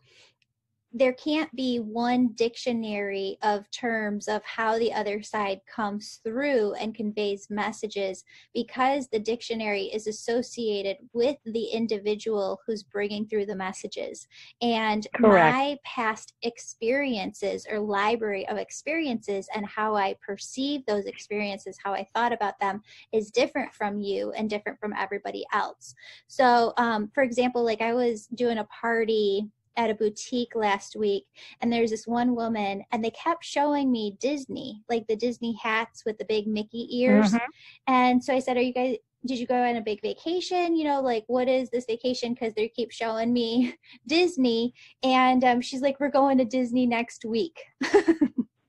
there can't be one dictionary of terms of how the other side comes through and conveys messages, because the dictionary is associated with the individual who's bringing through the messages. And Correct. My past experiences or library of experiences and how I perceive those experiences, how I thought about them, is different from you and different from everybody else. So, for example, like I was doing a party at a boutique last week, and there's this one woman, and they kept showing me Disney, like the Disney hats with the big Mickey ears. Mm-hmm. And so I said, did you go on a big vacation? You know, like, what is this vacation? Because they keep showing me Disney. And she's like, we're going to Disney next week.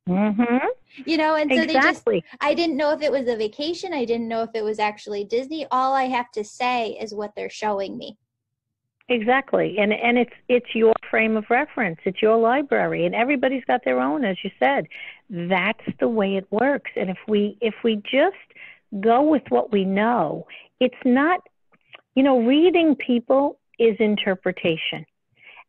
Mm-hmm. You know, and so exactly. I didn't know if it was a vacation. I didn't know if it was actually Disney. All I have to say is what they're showing me. Exactly. And it's your frame of reference. It's your library, and everybody's got their own, as you said. That's the way it works. And if we just go with what we know, it's not, you know, reading people is interpretation.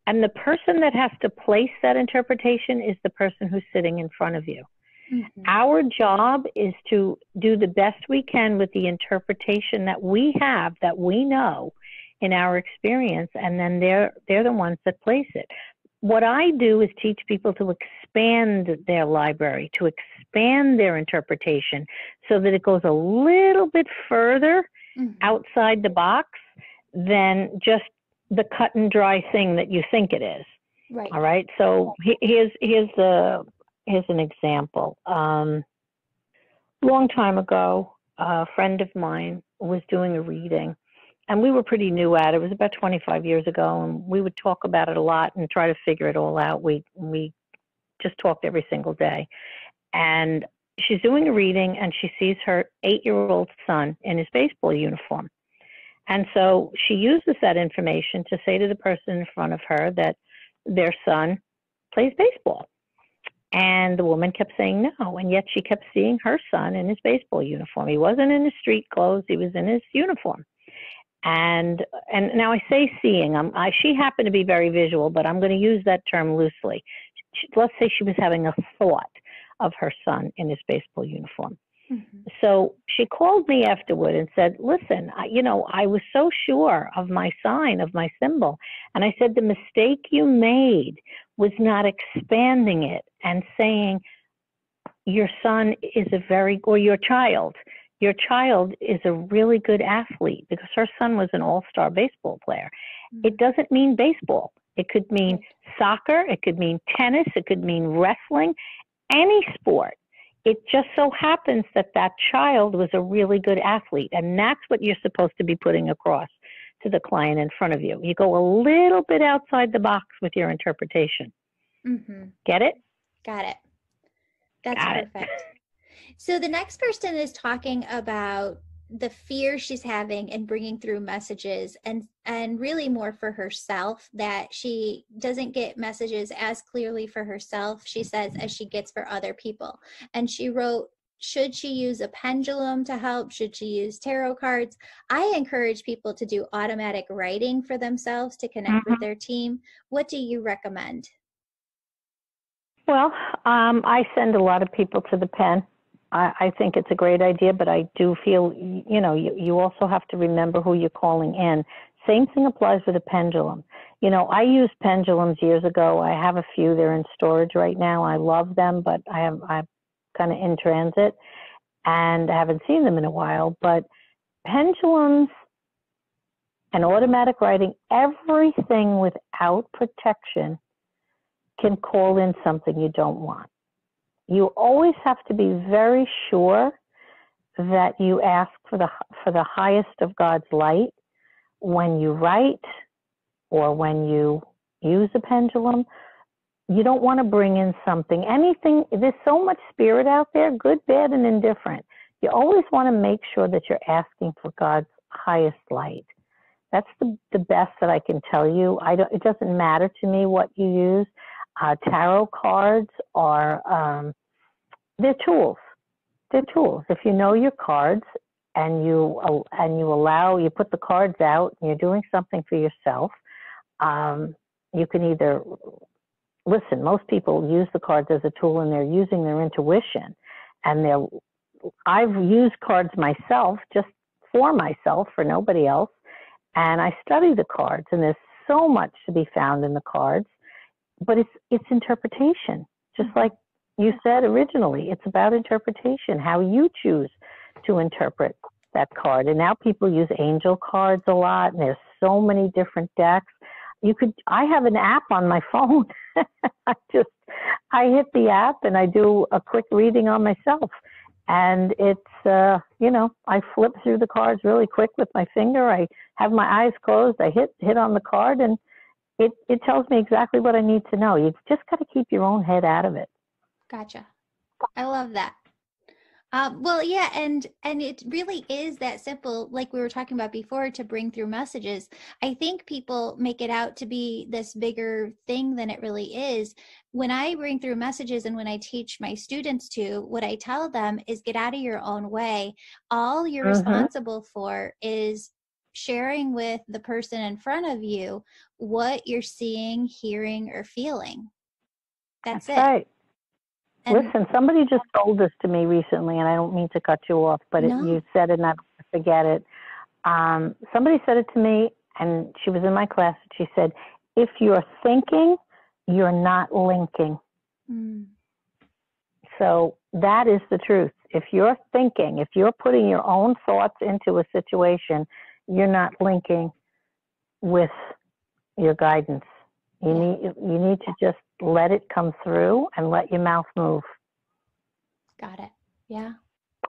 And the person that has to place that interpretation is the person who's sitting in front of you. Mm-hmm. Our job is to do the best we can with the interpretation that we have, that we know in our experience, and then they're the ones that place it. What I do is teach people to expand their library, to expand their interpretation, so that it goes a little bit further outside the box than just the cut and dry thing that you think it is. Right. All right. So here's an example. Long time ago, a friend of mine was doing a reading, and we were pretty new at it. It was about 25 years ago, and we would talk about it a lot and try to figure it all out. We just talked every single day. And she's doing a reading, and she sees her 8-year-old son in his baseball uniform. And so she uses that information to say to the person in front of her that their son plays baseball. And the woman kept saying no, and yet she kept seeing her son in his baseball uniform. He wasn't in his street clothes. He was in his uniform. And now I say seeing, she happened to be very visual, but I'm going to use that term loosely. Let's say she was having a thought of her son in his baseball uniform. Mm-hmm. So she called me afterward and said, listen, I was so sure of my sign, of my symbol. And I said, the mistake you made was not expanding it and saying your son is your child is a really good athlete, because her son was an all-star baseball player. Mm-hmm. It doesn't mean baseball. It could mean soccer. It could mean tennis. It could mean wrestling, any sport. It just so happens that child was a really good athlete. And that's what you're supposed to be putting across to the client in front of you. You go a little bit outside the box with your interpretation. Mm-hmm. Get it? Got it. That's perfect. So the next person is talking about the fear she's having and bringing through messages, and really more for herself, that she doesn't get messages as clearly for herself, she says, as she gets for other people. And she wrote, should she use a pendulum to help? Should she use tarot cards? I encourage people to do automatic writing for themselves to connect with their team. What do you recommend? Well, I send a lot of people to the pen. I think it's a great idea, but I do feel, you also have to remember who you're calling in. Same thing applies with a pendulum. I used pendulums years ago. I have a few. They're in storage right now. I love them, but I'm kind of in transit, and I haven't seen them in a while. But pendulums and automatic writing, everything without protection can call in something you don't want. You always have to be very sure that you ask for the highest of God's light when you write or when you use a pendulum. You don't want to bring in anything. There's so much spirit out there, good, bad, and indifferent. You always want to make sure that you're asking for God's highest light. That's the best that I can tell you. It doesn't matter to me what you use. Tarot cards are, they're tools. They're tools. If you know your cards and you put the cards out and you're doing something for yourself, you can either listen. Most people use the cards as a tool, and they're using their intuition. And I've used cards myself, just for myself, for nobody else. And I study the cards, and there's so much to be found in the cards. But it's interpretation, just like you said originally. It's about interpretation, how you choose to interpret that card. And now people use angel cards a lot, and there's so many different decks. I have an app on my phone. I hit the app and I do a quick reading on myself. And it's, I flip through the cards really quick with my finger. I have my eyes closed. I hit on the card, and it tells me exactly what I need to know. You've just got to keep your own head out of it. Gotcha. I love that. Well, yeah, and it really is that simple, like we were talking about before, to bring through messages. I think people make it out to be this bigger thing than it really is. When I bring through messages and when I teach my students to, what I tell them is get out of your own way. All you're responsible for is sharing with the person in front of you what you're seeing, hearing, or feeling. That's it. Right. Listen, somebody just told this to me recently, and I don't mean to cut you off, but you said it and I forget it. Somebody said it to me, and she was in my class, and she said, if you're thinking, you're not linking. So that is the truth. If you're thinking, if you're putting your own thoughts into a situation, you're not linking with your guidance. You need to just let it come through and let your mouth move. Got it. Yeah.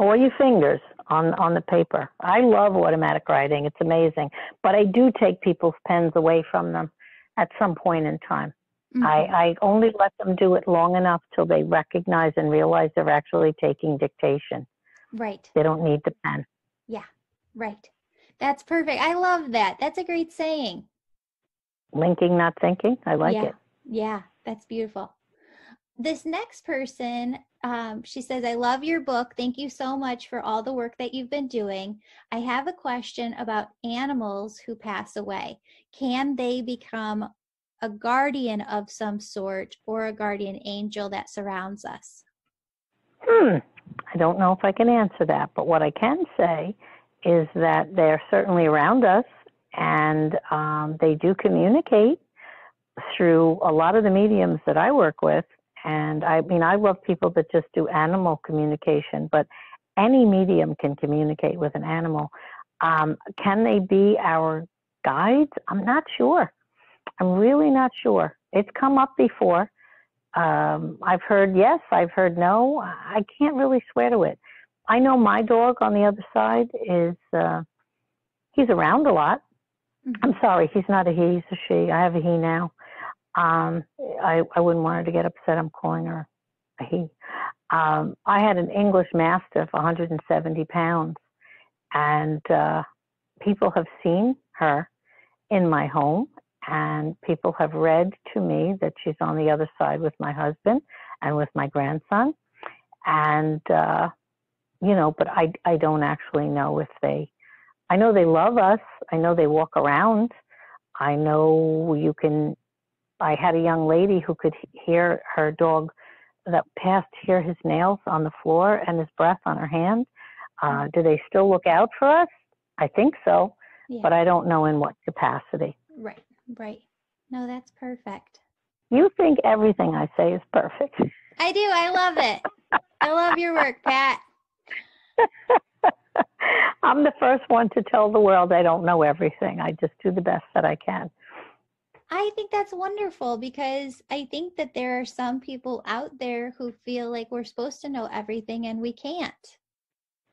Or your fingers on the paper. I love automatic writing. It's amazing. But I do take people's pens away from them at some point in time. I only let them do it long enough till they recognize and realize they're actually taking dictation. Right. They don't need the pen. Yeah. Right. That's perfect. I love that. That's a great saying. Linking, not thinking. I like it. Yeah, that's beautiful. This next person, she says, I love your book. Thank you so much for all the work that you've been doing. I have a question about animals who pass away. Can they become a guardian of some sort or a guardian angel that surrounds us? I don't know if I can answer that, but what I can say is that they're certainly around us, and they do communicate through a lot of the mediums that I work with. And I love people that just do animal communication, but any medium can communicate with an animal. Can they be our guides? I'm not sure. I'm really not sure. It's come up before. I've heard yes, I've heard no. I can't really swear to it. I know my dog on the other side is, he's around a lot. I'm sorry, he's not a he, he's a she. I have a he now. I wouldn't want her to get upset. I'm calling her a he. I had an English Mastiff, 170 pounds, and people have seen her in my home, and people have read to me that she's on the other side with my husband and with my grandson. And, but I don't actually know if I know they love us. I know they walk around. I know I had a young lady who could hear her dog that passed, hear his nails on the floor and his breath on her hand. Do they still look out for us? I think so, but I don't know in what capacity. Right. No, that's perfect. You think everything I say is perfect. I do. I love it. I love your work, Pat. I'm the first one to tell the world I don't know everything. I just do the best that I can. I think that's wonderful, because I think that there are some people out there who feel like we're supposed to know everything and we can't.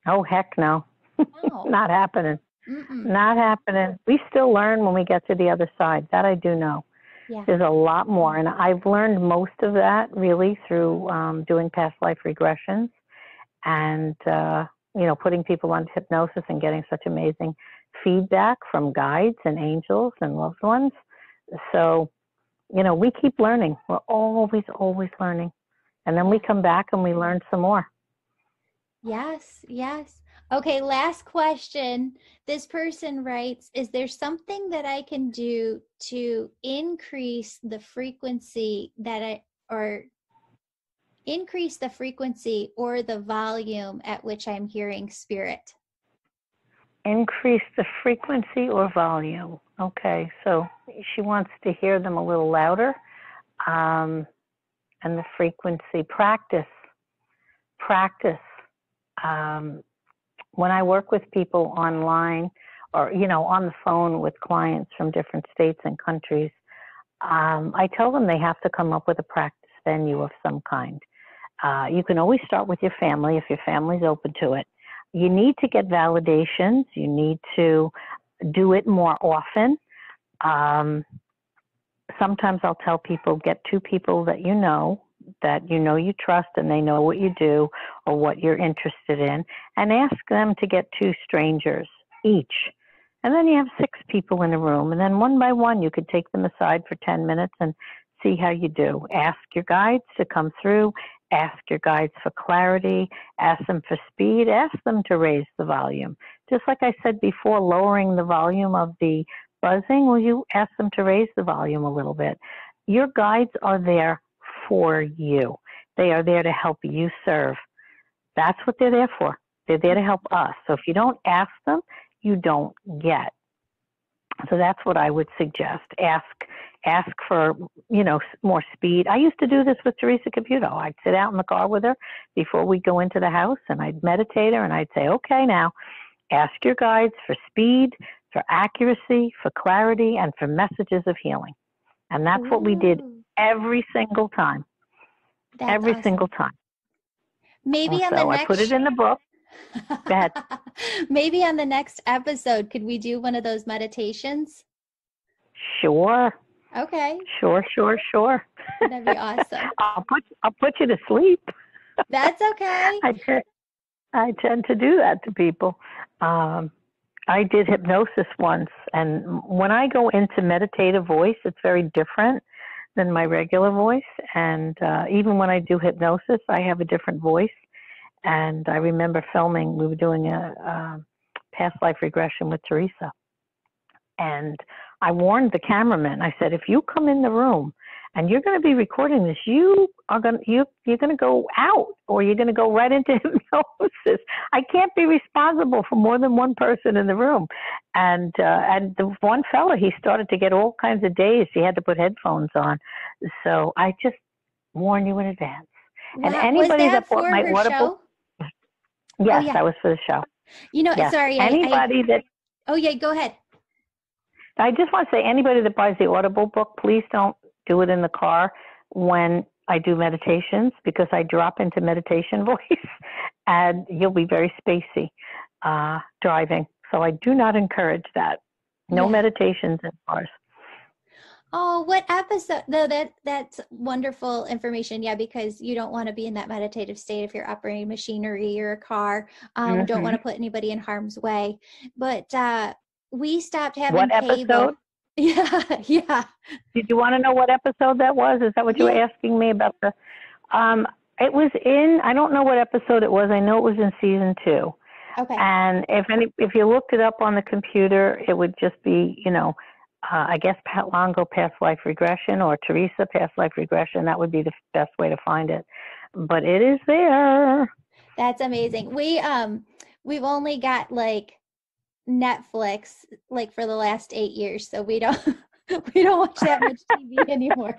Oh, heck no. No. Not happening. Mm-mm. Not happening. We still learn when we get to the other side. That I do know. Yeah. There's a lot more. And I've learned most of that really through doing past life regressions and, putting people on hypnosis and getting such amazing feedback from guides and angels and loved ones. So, we keep learning. We're always learning. And then we come back and we learn some more. Yes. Okay, last question. This person writes, is there something that I can do to increase the frequency or the volume at which I'm hearing spirit? Increase the frequency or volume. Okay, so she wants to hear them a little louder. And the frequency, practice. When I work with people online or, on the phone with clients from different states and countries, I tell them they have to come up with a practice venue of some kind. You can always start with your family if your family's open to it. You need to get validations. You need to do it more often. Sometimes I'll tell people, get two people that you trust and they know what you do or what you're interested in, and ask them to get two strangers each. And then you have 6 people in a room, and then one by one you could take them aside for 10 minutes and see how you do. Ask your guides to come through. Ask your guides for clarity. Ask them for speed. Ask them to raise the volume. Just like I said before, lowering the volume of the buzzing, will you ask them to raise the volume a little bit? Your guides are there for you. They are there to help you serve. That's what they're there for. They're there to help us. So if you don't ask them, you don't get. So that's what I would suggest. Ask for, more speed. I used to do this with Teresa Caputo. I'd sit out in the car with her before we go into the house, and I'd meditate her, and I'd say, okay, now ask your guides for speed, for accuracy, for clarity, and for messages of healing. And that's what we did every single time. That's every awesome. Single time. Maybe on so the next... I put it in the book. Go ahead. Maybe on the next episode, could we do one of those meditations? Sure. Okay. Sure. That'd be awesome. I'll put you to sleep. That's okay. I tend to do that to people. I did hypnosis once, and when I go into meditative voice, it's very different than my regular voice. And even when I do hypnosis, I have a different voice. And I remember filming, we were doing a past life regression with Teresa. And I warned the cameraman, I said, if you come in the room and you're going to be recording this, you're going to go out, or you're going to go right into hypnosis. I can't be responsible for more than one person in the room. And the one fella, he started to get all kinds of days. He had to put headphones on. So I just warn you in advance. Wow. And anybody was that that bought for my her Audible, show? yes, that was for the show. Yes. Sorry. Anybody that. Oh yeah, go ahead. I just want to say, anybody that buys the Audible book, please don't do it in the car when I do meditations, because I drop into meditation voice and you'll be very spacey driving. So I do not encourage that. No meditations in cars. Oh, what episode? No, that's wonderful information. Yeah, because you don't want to be in that meditative state if you're operating machinery or a car. Don't want to put anybody in harm's way. But we stopped having What cable. episode? Yeah, yeah. Did you want to know what episode that was? Is that what you were asking me about the? It was in. I don't know what episode it was. I know it was in season 2. Okay. And if you looked it up on the computer, it would just be, I guess Pat Longo past life regression or Teresa past life regression. That would be the best way to find it. But it is there. That's amazing. We've only got like Netflix like for the last 8 years, so we don't watch that much TV anymore.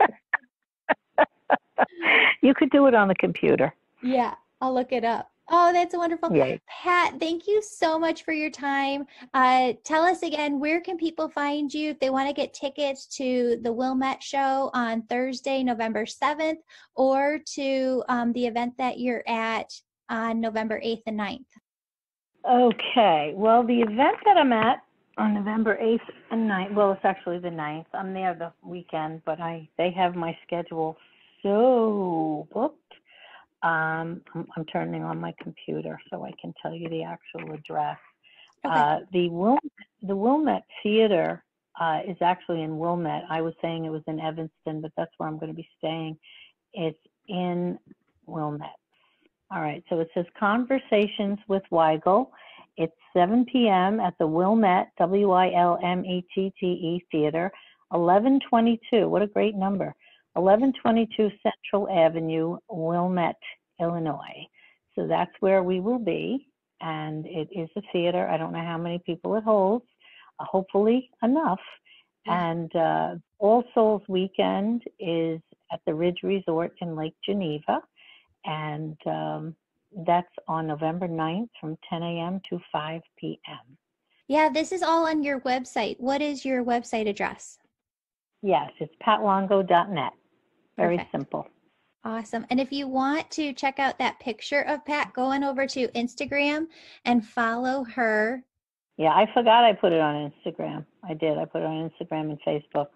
You could do it on the computer. Yeah, I'll look it up. Oh, that's wonderful. Yay. Pat, thank you so much for your time. Tell us again, where can people find you if they want to get tickets to the Wilmette show on Thursday, November 7th, or to the event that you're at on November 8th and 9th? Okay. Well, the event that I'm at on November 8th and 9th, well, it's actually the 9th. I'm there the weekend, but they have my schedule so booked. I'm turning on my computer so I can tell you the actual address. Okay. The Wilmette Theater is actually in Wilmette. I was saying it was in Evanston, but that's where I'm going to be staying. It's in Wilmette. All right, so it says Conversations with Weigel. It's 7 p.m. at the Wilmette, Wilmette Theater, 1122. What a great number. 1122 Central Avenue, Wilmette, Illinois. So that's where we will be, and it is a theater. I don't know how many people it holds, hopefully enough. And All Souls Weekend is at the Ridge Resort in Lake Geneva, and that's on November 9th from 10 a.m. to 5 p.m. Yeah, this is all on your website. What is your website address? Yes, it's patlongo.net. Very Perfect. simple. Awesome. And if you want to check out that picture of Pat, go on over to Instagram and follow her. Yeah, I forgot I put it on Instagram. I did. I put it on Instagram and Facebook.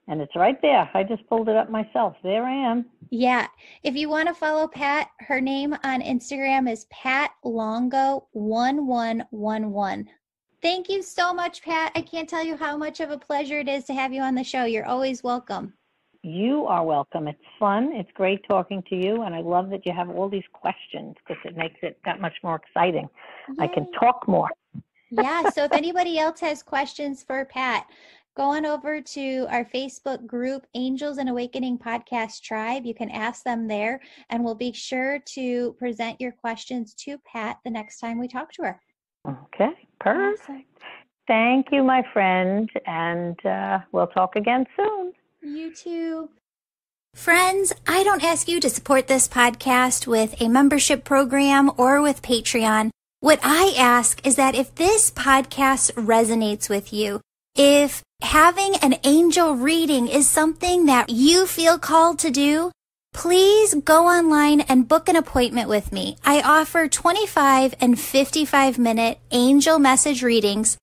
And it's right there. I just pulled it up myself. There I am. Yeah. If you want to follow Pat, her name on Instagram is PatLongo1111. Thank you so much, Pat. I can't tell you how much of a pleasure it is to have you on the show. You're always welcome. You are welcome. It's fun. It's great talking to you. And I love that you have all these questions because it makes it that much more exciting. Yay. I can talk more. Yeah. So if anybody else has questions for Pat, go on over to our Facebook group, Angels and Awakening Podcast Tribe. You can ask them there, and we'll be sure to present your questions to Pat the next time we talk to her. Okay. Perfect. Awesome. Thank you, my friend. And we'll talk again soon. You too. Friends, I don't ask you to support this podcast with a membership program or with Patreon. What I ask is that if this podcast resonates with you, if having an angel reading is something that you feel called to do, please go online and book an appointment with me. I offer 25 and 55-minute angel message readings.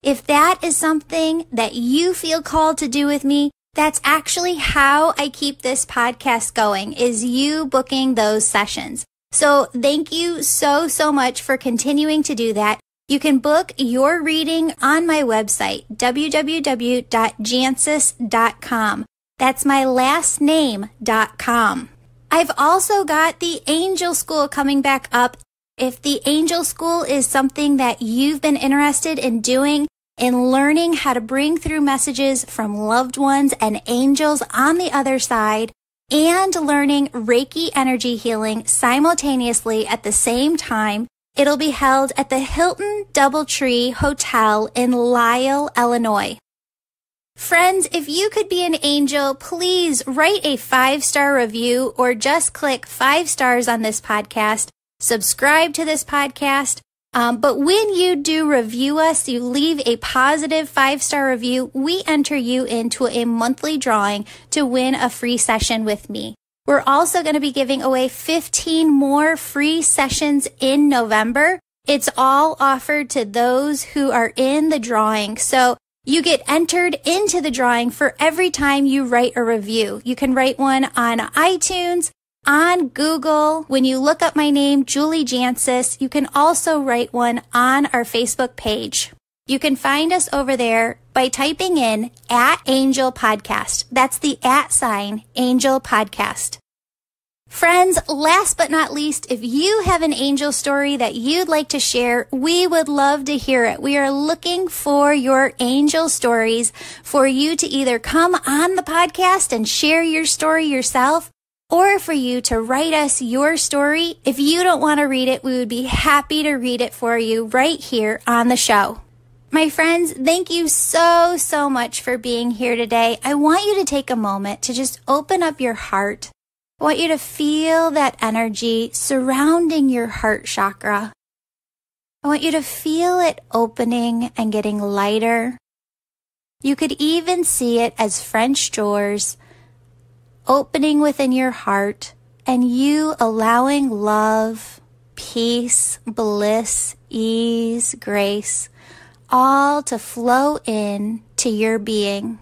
If that is something that you feel called to do with me, that's actually how I keep this podcast going, is you booking those sessions. So thank you so much for continuing to do that. You can book your reading on my website, www.jancis.com. That's my last name.com. I've also got the Angel School coming back up. If the Angel School is something that you've been interested in doing, in learning how to bring through messages from loved ones and angels on the other side, and learning Reiki energy healing simultaneously at the same time, it'll be held at the Hilton DoubleTree Hotel in Lisle, Illinois. Friends, if you could be an angel, please write a 5-star review or just click 5 stars on this podcast. Subscribe to this podcast. But when you do review us, you leave a positive 5-star review, we enter you into a monthly drawing to win a free session with me. We're also going to be giving away 15 more free sessions in November. It's all offered to those who are in the drawing. So You get entered into the drawing for every time you write a review. You can write one on iTunes, on Google. When you look up my name, Julie Jancius, you can also write one on our Facebook page. You can find us over there by typing in @AngelPodcast. That's the @ Angel Podcast. Friends, last but not least, if you have an angel story that you'd like to share, we would love to hear it. We are looking for your angel stories for you to either come on the podcast and share your story yourself, or for you to write us your story. If you don't want to read it, we would be happy to read it for you right here on the show. My friends, thank you so much for being here today. I want you to take a moment to just open up your heart. I want you to feel that energy surrounding your heart chakra. I want you to feel it opening and getting lighter. You could even see it as French doors opening within your heart and you allowing love, peace, bliss, ease, grace, all to flow in to your being.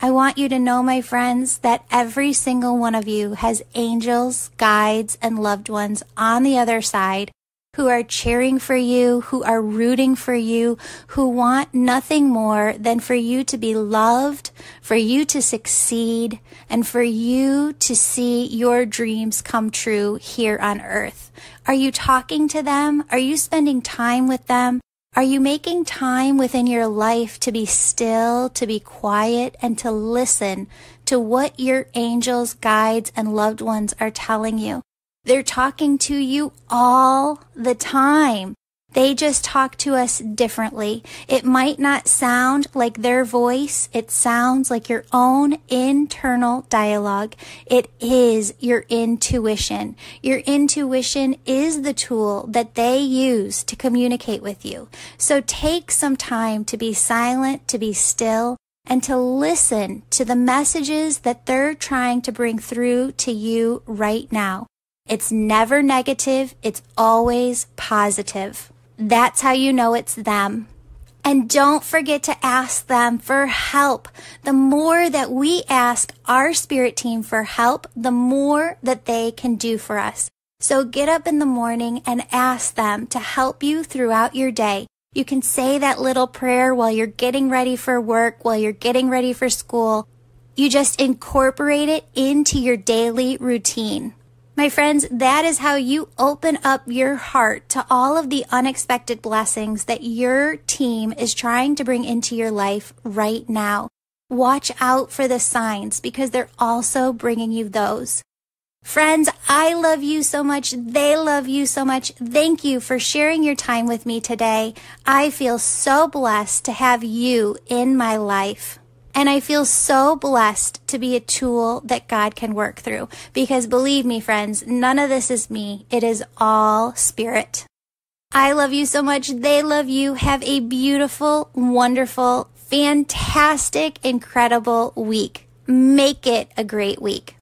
I want you to know, my friends, that every single one of you has angels, guides, and loved ones on the other side who are cheering for you, who are rooting for you, who want nothing more than for you to be loved, for you to succeed, and for you to see your dreams come true here on earth. Are you talking to them? Are you spending time with them? Are you making time within your life to be still, to be quiet, and to listen to what your angels, guides, and loved ones are telling you? They're talking to you all the time. They just talk to us differently. It might not sound like their voice. It sounds like your own internal dialogue. It is your intuition. Your intuition is the tool that they use to communicate with you. So take some time to be silent, to be still, and to listen to the messages that they're trying to bring through to you right now. It's never negative. It's always positive. That's how you know it's them. And don't forget to ask them for help. The more that we ask our spirit team for help, the more that they can do for us. So get up in the morning and ask them to help you throughout your day. You can say that little prayer while you're getting ready for work, while you're getting ready for school. You just incorporate it into your daily routine. My friends, that is how you open up your heart to all of the unexpected blessings that your team is trying to bring into your life right now. Watch out for the signs because they're also bringing you those. Friends, I love you so much. They love you so much. Thank you for sharing your time with me today. I feel so blessed to have you in my life. And I feel so blessed to be a tool that God can work through. Because believe me, friends, none of this is me. It is all spirit. I love you so much. They love you. Have a beautiful, wonderful, fantastic, incredible week. Make it a great week.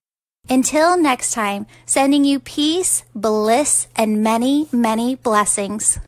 Until next time, sending you peace, bliss, and many, many blessings.